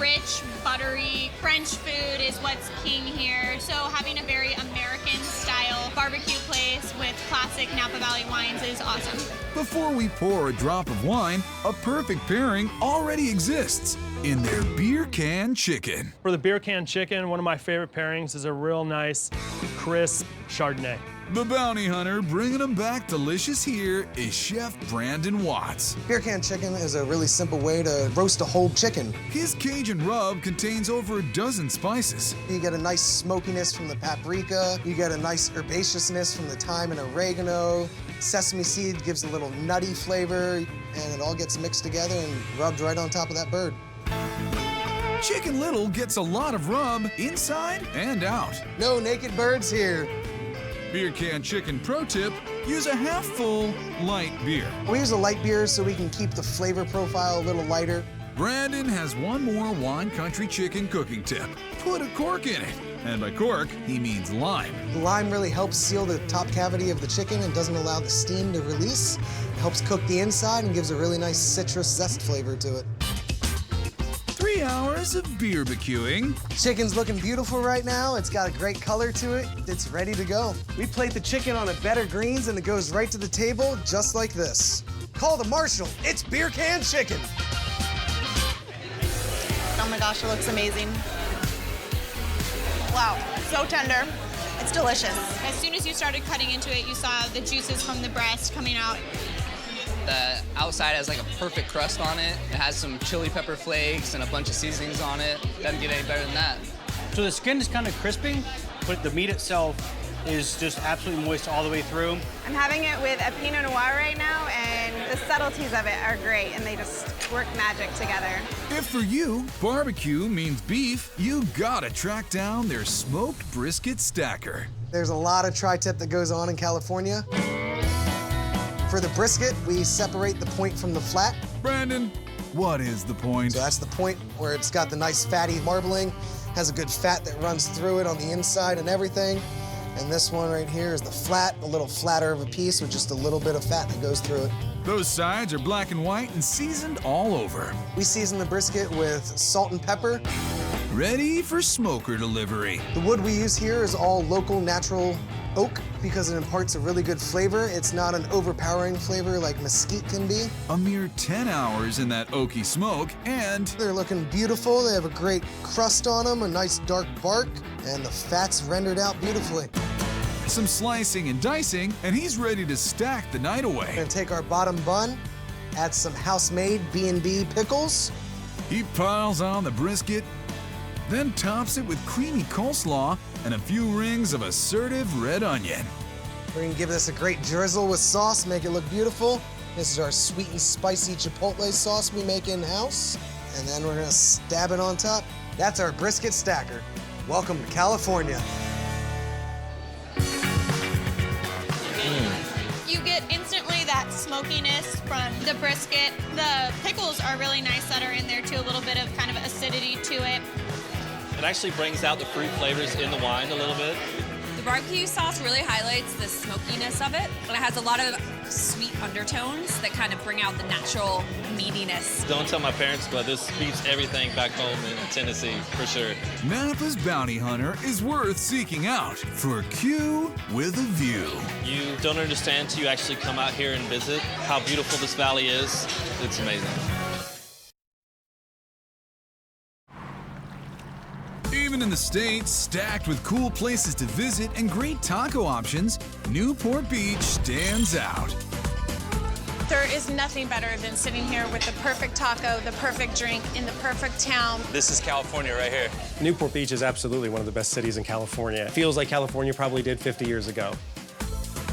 rich, buttery French food is what's king here. So having a very American style barbecue place with classic Napa Valley wines is awesome. Before we pour a drop of wine, a perfect pairing already exists in their beer can chicken. For the beer can chicken, one of my favorite pairings is a real nice, crisp Chardonnay. The Bounty Hunter bringing them back delicious here is Chef Brandon Watts. Beer can chicken is a really simple way to roast a whole chicken. His Cajun rub contains over a dozen spices. You get a nice smokiness from the paprika. You get a nice herbaceousness from the thyme and oregano. Sesame seed gives a little nutty flavor, and it all gets mixed together and rubbed right on top of that bird. Chicken Little gets a lot of rub inside and out. No naked birds here. Beer can chicken pro tip, use a half-full light beer. We use a light beer so we can keep the flavor profile a little lighter. Brandon has one more wine country chicken cooking tip. Put a cork in it. And by cork, he means lime. The lime really helps seal the top cavity of the chicken and doesn't allow the steam to release. It helps cook the inside and gives a really nice citrus zest flavor to it. 3 hours of beer-becuing. Chicken's looking beautiful right now. It's got a great color to it. It's ready to go. We plate the chicken on a bed of greens and it goes right to the table just like this. Call the marshal. It's beer can chicken. Oh my gosh, it looks amazing. Wow, so tender. It's delicious. As soon as you started cutting into it, you saw the juices from the breast coming out. The outside has like a perfect crust on it. It has some chili pepper flakes and a bunch of seasonings on it. Doesn't get any better than that. So the skin is kind of crispy, but the meat itself is just absolutely moist all the way through. I'm having it with a Pinot Noir right now, and the subtleties of it are great, and they just work magic together. If for you, barbecue means beef, you gotta track down their smoked brisket stacker. There's a lot of tri-tip that goes on in California. For the brisket, we separate the point from the flat. Brandon, what is the point? So that's the point where it's got the nice fatty marbling, has a good fat that runs through it on the inside and everything. And this one right here is the flat, a little flatter of a piece with just a little bit of fat that goes through it. Those sides are black and white and seasoned all over. We season the brisket with salt and pepper. ready for smoker delivery. The wood we use here is all local natural oak because it imparts a really good flavor. It's not an overpowering flavor like mesquite can be. A mere 10 hours in that oaky smoke, and they're looking beautiful. They have a great crust on them, a nice dark bark, and the fat's rendered out beautifully. some slicing and dicing, and he's ready to stack the night away. We're gonna take our bottom bun, add some house-made B&B pickles. He piles on the brisket, then tops it with creamy coleslaw and a few rings of assertive red onion. We're gonna give this a great drizzle with sauce, make it look beautiful. This is our sweet and spicy chipotle sauce we make in-house. And then we're gonna stab it on top. That's our brisket stacker. Welcome to California. You get instantly that smokiness from the brisket. The pickles are really nice that are in there too, a little bit of kind of acidity to it. It actually brings out the fruit flavors in the wine a little bit. The barbecue sauce really highlights the smokiness of it, and it has a lot of sweet undertones that kind of bring out the natural meatiness. Don't tell my parents, but this beats everything back home in Tennessee, for sure. Napa's bounty hunter is worth seeking out for Q with a view. You don't understand till you actually come out here and visit how beautiful this valley is. It's amazing. Even in the States, stacked with cool places to visit and great taco options, Newport Beach stands out. There is nothing better than sitting here with the perfect taco, the perfect drink, in the perfect town. This is California right here. Newport Beach is absolutely one of the best cities in California. It feels like California probably did 50 years ago.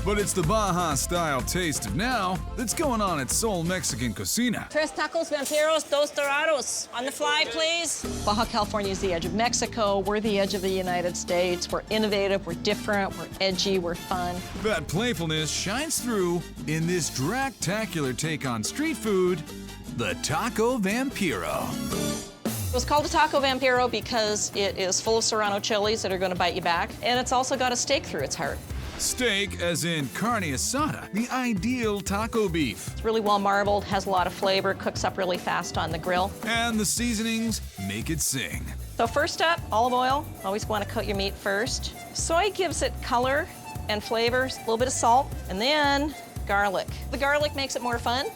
But it's the Baja-style taste of now that's going on at Soul Mexican Cocina. Tres tacos vampiros, dos dorados. On the fly, please. Baja California is the edge of Mexico. We're the edge of the United States. We're innovative, we're different, we're edgy, we're fun. That playfulness shines through in this dractacular take on street food, the Taco Vampiro. It was called a Taco Vampiro because it is full of serrano chilies that are going to bite you back, and it's also got a steak through its heart. Steak, as in carne asada, the ideal taco beef. It's really well marbled, has a lot of flavor, cooks up really fast on the grill. And the seasonings make it sing. So first up, olive oil. Always want to coat your meat first. Soy gives it color and flavors, a little bit of salt, and then garlic. The garlic makes it more fun,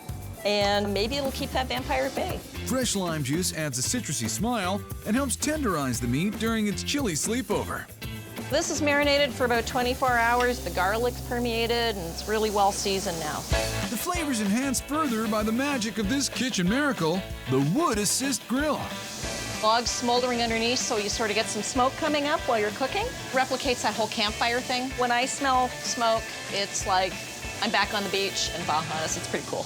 and maybe it'll keep that vampire at bay. Fresh lime juice adds a citrusy smile and helps tenderize the meat during its chilly sleepover. This is marinated for about 24 hours. The garlic's permeated, and it's really well seasoned now. The flavor's enhanced further by the magic of this kitchen miracle, the Wood Assist Grill. Logs smoldering underneath, so you sort of get some smoke coming up while you're cooking. Replicates that whole campfire thing. When I smell smoke, it's like I'm back on the beach in Bahamas. It's pretty cool.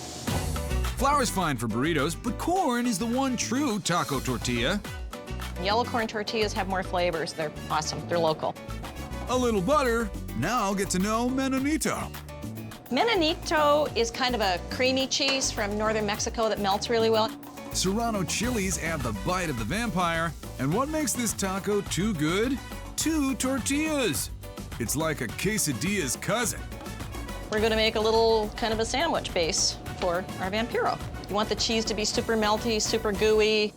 Flour's fine for burritos, but corn is the one true taco tortilla. Yellow corn tortillas have more flavors. They're awesome. They're local. A little butter. Now get to know Menonito. Menonito is kind of a creamy cheese from northern Mexico that melts really well. Serrano chilies add the bite of the vampire. And what makes this taco too good? 2 tortillas. It's like a quesadilla's cousin. We're going to make a little kind of a sandwich base for our Vampiro. You want the cheese to be super melty, super gooey.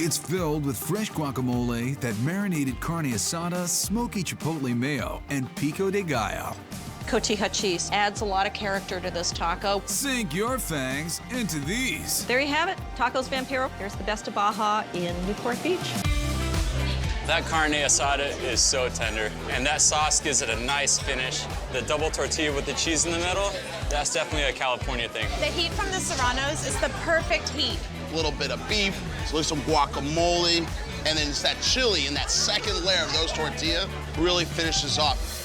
It's filled with fresh guacamole, that marinated carne asada, smoky chipotle mayo, and pico de gallo. Cotija cheese adds a lot of character to this taco. Sink your fangs into these. There you have it, Tacos Vampiro. Here's the best of Baja in Newport Beach. That carne asada is so tender, and that sauce gives it a nice finish. The double tortilla with the cheese in the middle, that's definitely a California thing. The heat from the Serranos is the perfect heat. A little bit of beef, some guacamole, and then it's that chili and that second layer of those tortillas really finishes off.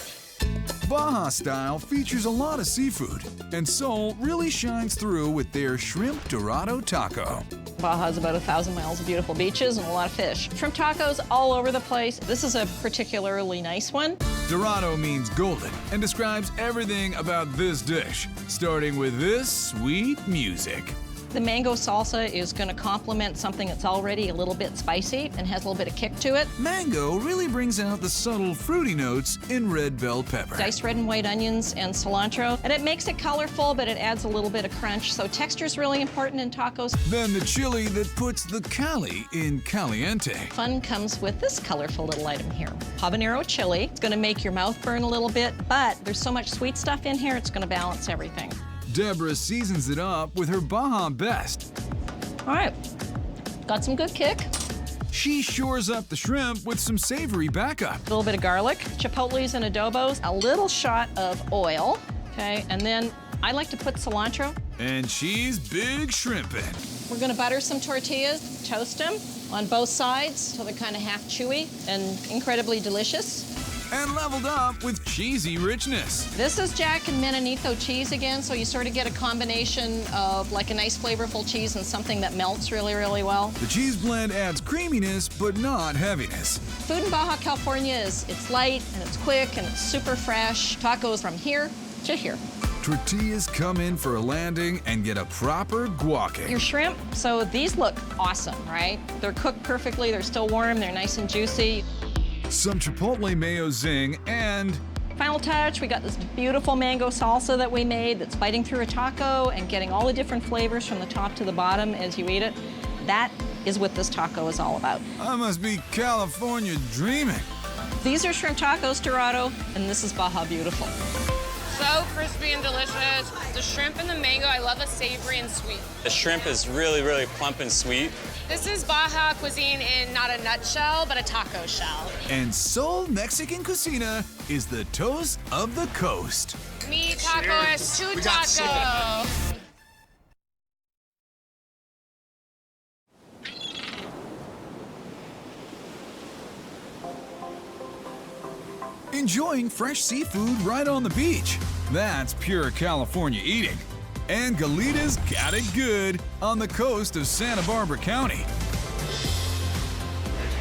Baja style features a lot of seafood, and Soul really shines through with their shrimp dorado taco. Baja has about 1,000 miles of beautiful beaches and a lot of fish. Shrimp tacos all over the place. This is a particularly nice one. Dorado means golden and describes everything about this dish, starting with this sweet music. The mango salsa is going to complement something that's already a little bit spicy and has a little bit of kick to it. Mango really brings out the subtle fruity notes in red bell pepper. Diced red and white onions and cilantro, and it makes it colorful, but it adds a little bit of crunch, so texture is really important in tacos. Then the chili that puts the cali in caliente. Fun comes with this colorful little item here. Habanero chili. It's going to make your mouth burn a little bit, but there's so much sweet stuff in here, it's going to balance everything. Deborah seasons it up with her Baja Best. All right, got some good kick. She shores up the shrimp with some savory backup. A little bit of garlic, chipotles and adobos, a little shot of oil, okay, and then I like to put cilantro. And she's big shrimping. We're gonna butter some tortillas, toast them on both sides so they're kind of half chewy and incredibly delicious. And leveled up with cheesy richness. This is Jack and Menonito cheese again, so you sort of get a combination of like a nice flavorful cheese and something that melts really, really well. The cheese blend adds creaminess, but not heaviness. Food in Baja California it's light and it's quick and it's super fresh. Tacos from here to here. Tortillas come in for a landing and get a proper guac. Your shrimp, so these look awesome, right? They're cooked perfectly, they're still warm, they're nice and juicy. Some chipotle mayo zing, and final touch, we got this beautiful mango salsa that we made that's biting through a taco and getting all the different flavors from the top to the bottom as you eat it. That is what this taco is all about. I must be California dreaming. These are shrimp tacos, Dorado, and this is Baja Beautiful. So crispy and delicious. The shrimp and the mango, I love the savory and sweet. The shrimp is really, really plump and sweet. This is Baja cuisine in not a nutshell, but a taco shell. And Soul Mexican Cocina is the toast of the coast. Mi taco es tu taco. Enjoying fresh seafood right on the beach. That's pure California eating. And Galita's got it good on the coast of Santa Barbara County.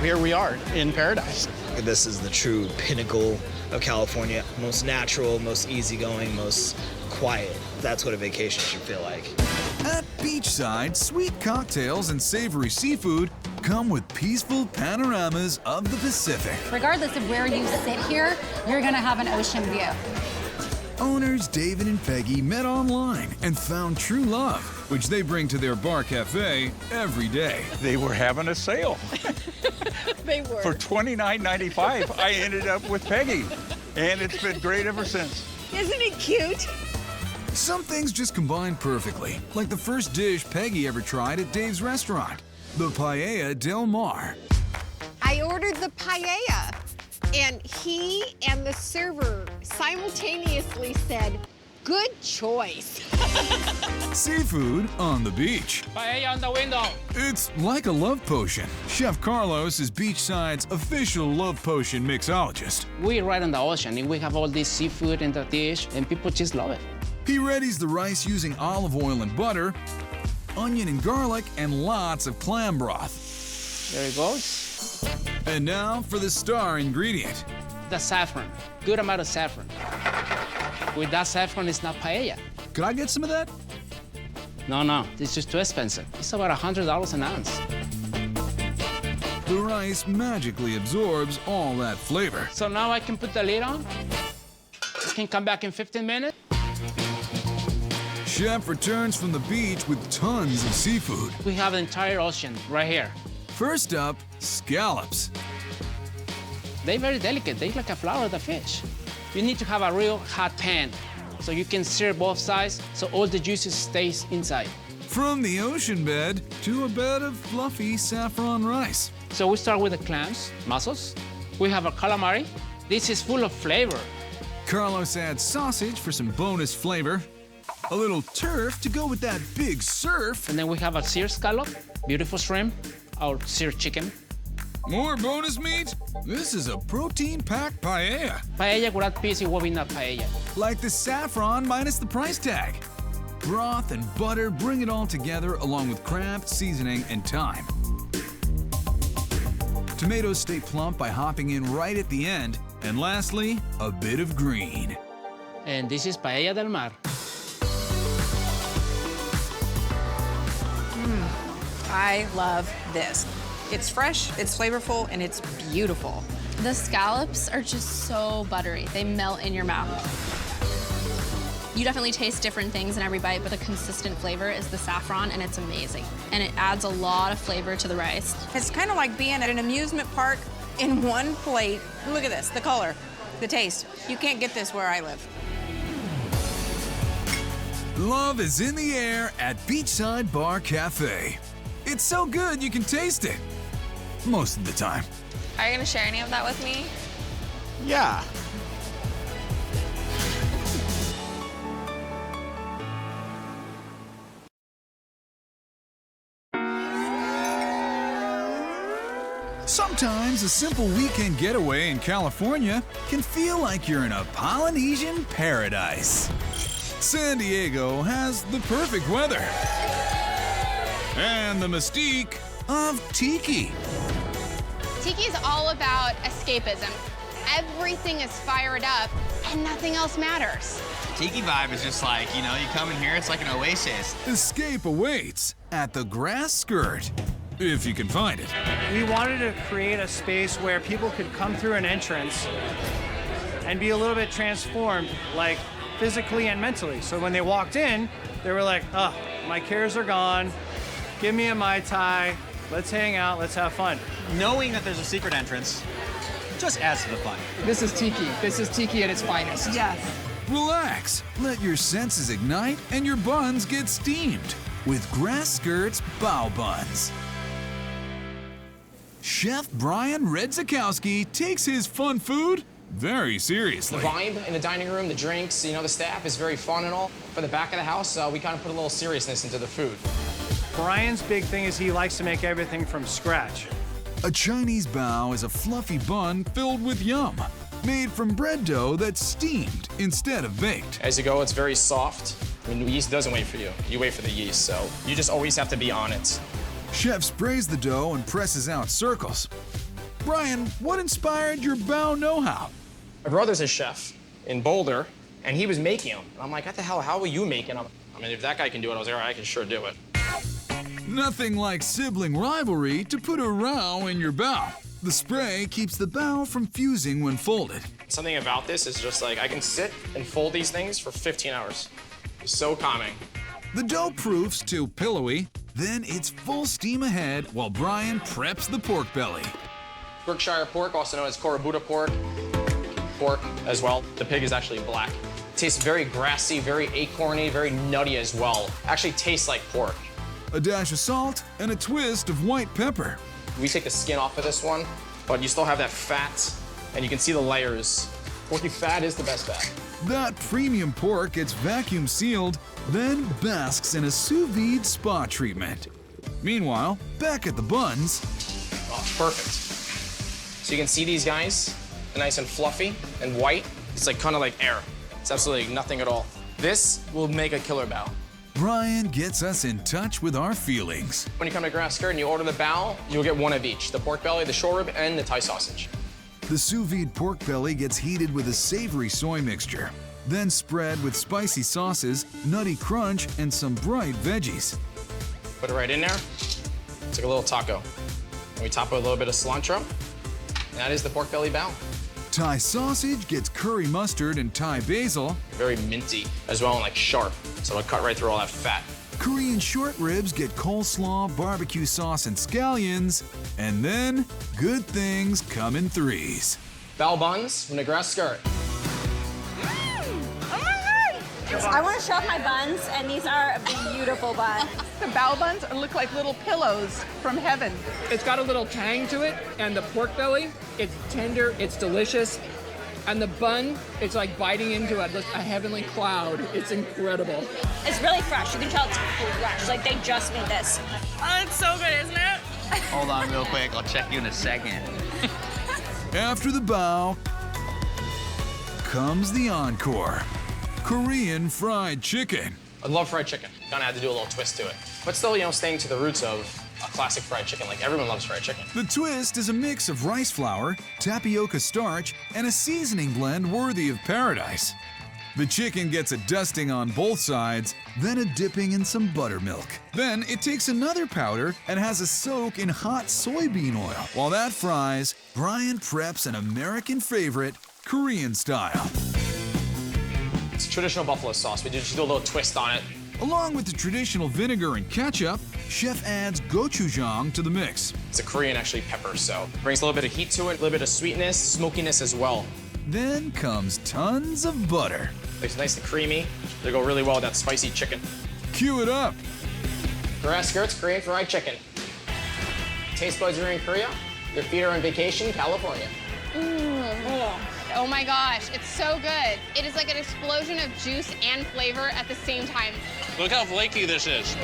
Here we are in paradise. This is the true pinnacle of California. Most natural, most easygoing, most quiet. That's what a vacation should feel like. At beachside, sweet cocktails and savory seafood come with peaceful panoramas of the Pacific. Regardless of where you sit here, you're gonna have an ocean view. Owners David and Peggy met online and found true love, which they bring to their bar cafe every day. They were having a sale. They were. For $29.95, I ended up with Peggy, and it's been great ever since. Isn't it cute? Some things just combine perfectly, like the first dish Peggy ever tried at Dave's restaurant, the Paella Del Mar. I ordered the paella, and he and the server simultaneously said, "Good choice." Seafood on the beach. Paella on the window. It's like a love potion. Chef Carlos is Beachside's official love potion mixologist. We're right on the ocean, and we have all this seafood in the dish, and people just love it. He readies the rice using olive oil and butter, onion and garlic, and lots of clam broth. There it goes. And now for the star ingredient. The saffron. Good amount of saffron. With that saffron, it's not paella. Could I get some of that? No, it's just too expensive. It's about $100 an ounce. The rice magically absorbs all that flavor. So now I can put the lid on. I can come back in 15 minutes. Chef returns from the beach with tons of seafood. We have the entire ocean right here. First up, scallops. They're very delicate. They're like a flower of the fish. You need to have a real hot pan so you can sear both sides so all the juices stays inside. From the ocean bed to a bed of fluffy saffron rice. So we start with the clams, mussels. We have a calamari. This is full of flavor. Carlos adds sausage for some bonus flavor. A little turf to go with that big surf. And then we have a seared scallop, beautiful shrimp, our seared chicken. More bonus meat? This is a protein-packed paella. Paella without peas, it will be not paella. Like the saffron minus the price tag. Broth and butter bring it all together along with craft, seasoning, and thyme. Tomatoes stay plump by hopping in right at the end. And lastly, a bit of green. And this is Paella del Mar. I love this. It's fresh, it's flavorful, and it's beautiful. The scallops are just so buttery. They melt in your mouth. You definitely taste different things in every bite, but the consistent flavor is the saffron, and it's amazing. And it adds a lot of flavor to the rice. It's kind of like being at an amusement park in one plate. Look at this, the color, the taste. You can't get this where I live. Love is in the air at Beachside Bar Cafe. It's so good you can taste it. Most of the time. Are you gonna share any of that with me? Yeah. Sometimes a simple weekend getaway in California can feel like you're in a Polynesian paradise. San Diego has the perfect weather and the mystique of tiki. Tiki is all about escapism. Everything is fired up and nothing else matters. Tiki vibe is just like, you come in here, it's like an oasis. Escape awaits at the Grass Skirt, if you can find it. We wanted to create a space where people could come through an entrance and be a little bit transformed, like physically and mentally. So when they walked in, they were like, oh, my cares are gone. Give me a Mai Tai. Let's hang out. Let's have fun. Knowing that there's a secret entrance just adds to the fun. This is Tiki. This is Tiki at its finest. Yes. Relax. Let your senses ignite and your buns get steamed with Grass Skirt's Bao Buns. Chef Brian Redzikowski takes his fun food very seriously. The vibe in the dining room, the drinks, the staff is very fun and all. For the back of the house, we kind of put a little seriousness into the food. Brian's big thing is he likes to make everything from scratch. A Chinese bao is a fluffy bun filled with yum, made from bread dough that's steamed instead of baked. As you go, it's very soft. The yeast doesn't wait for you. You wait for the yeast, so you just always have to be on it. Chef sprays the dough and presses out circles. Brian, what inspired your bao know-how? My brother's a chef in Boulder, and he was making them. And I'm like, what the hell, how are you making them? I mean, if that guy can do it, I was like, all right, I can sure do it. Nothing like sibling rivalry to put a row in your bao. The spray keeps the bao from fusing when folded. Something about this is just like, I can sit and fold these things for 15 hours. It's so calming. The dough proofs to pillowy, then it's full steam ahead while Brian preps the pork belly. Berkshire pork, also known as Korabuta pork as well. The pig is actually black. It tastes very grassy, very acorny, very nutty as well. Actually tastes like pork. A dash of salt and a twist of white pepper. We take the skin off of this one, but you still have that fat, and you can see the layers. Porky fat is the best fat. That premium pork gets vacuum sealed, then basks in a sous vide spa treatment. Meanwhile, back at the buns. Oh, perfect. So you can see these guys, nice and fluffy and white. It's like kind of like air. It's absolutely nothing at all. This will make a killer bao. Brian gets us in touch with our feelings. When you come to Grass Skirt and you order the bao, you'll get one of each, the pork belly, the short rib, and the Thai sausage. The sous vide pork belly gets heated with a savory soy mixture, then spread with spicy sauces, nutty crunch, and some bright veggies. Put it right in there. It's like a little taco. And we top it with a little bit of cilantro. And that is the pork belly bao. Thai sausage gets curry mustard and Thai basil. Very minty as well and like sharp. So it'll cut right through all that fat. Korean short ribs get coleslaw, barbecue sauce, and scallions. And then, good things come in threes. Bao buns from the Grass Skirt. I want to show off my buns, and these are beautiful buns. The bao buns look like little pillows from heaven. It's got a little tang to it, and the pork belly, it's tender, it's delicious. And the bun, it's like biting into a heavenly cloud. It's incredible. It's really fresh. You can tell it's fresh. Like they just made this. Oh, it's so good, isn't it? Hold on real quick, I'll check you in a second. After the bao comes the encore. Korean fried chicken. I love fried chicken. Kind of had to do a little twist to it. But still, staying to the roots of a classic fried chicken. Like everyone loves fried chicken. The twist is a mix of rice flour, tapioca starch, and a seasoning blend worthy of paradise. The chicken gets a dusting on both sides, then a dipping in some buttermilk. Then it takes another powder and has a soak in hot soybean oil. While that fries, Brian preps an American favorite, Korean style. It's traditional buffalo sauce. We just do a little twist on it. Along with the traditional vinegar and ketchup, Chef adds gochujang to the mix. It's a Korean, actually, pepper, so brings a little bit of heat to it, a little bit of sweetness, smokiness as well. Then comes tons of butter. It's nice and creamy. They go really well with that spicy chicken. Cue it up. Grass skirts, Korean fried chicken. Taste buds are in Korea. Your feet are on vacation, California. Oh my gosh, it's so good. It is like an explosion of juice and flavor at the same time. Look how flaky this is.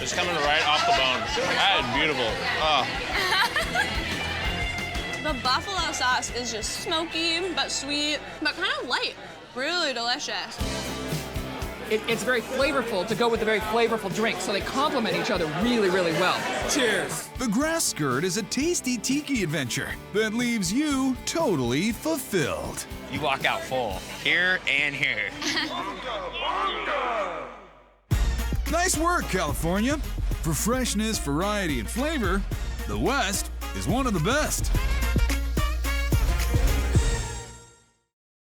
It's coming right off the bone. That is beautiful. Oh. The buffalo sauce is just smoky, but sweet, but kind of light. Really delicious. It's very flavorful to go with a very flavorful drink, so they complement each other really, really well. Cheers. The grass skirt is a tasty tiki adventure that leaves you totally fulfilled. You walk out full, here and here. Nice work, California. For freshness, variety, and flavor, the West is one of the best.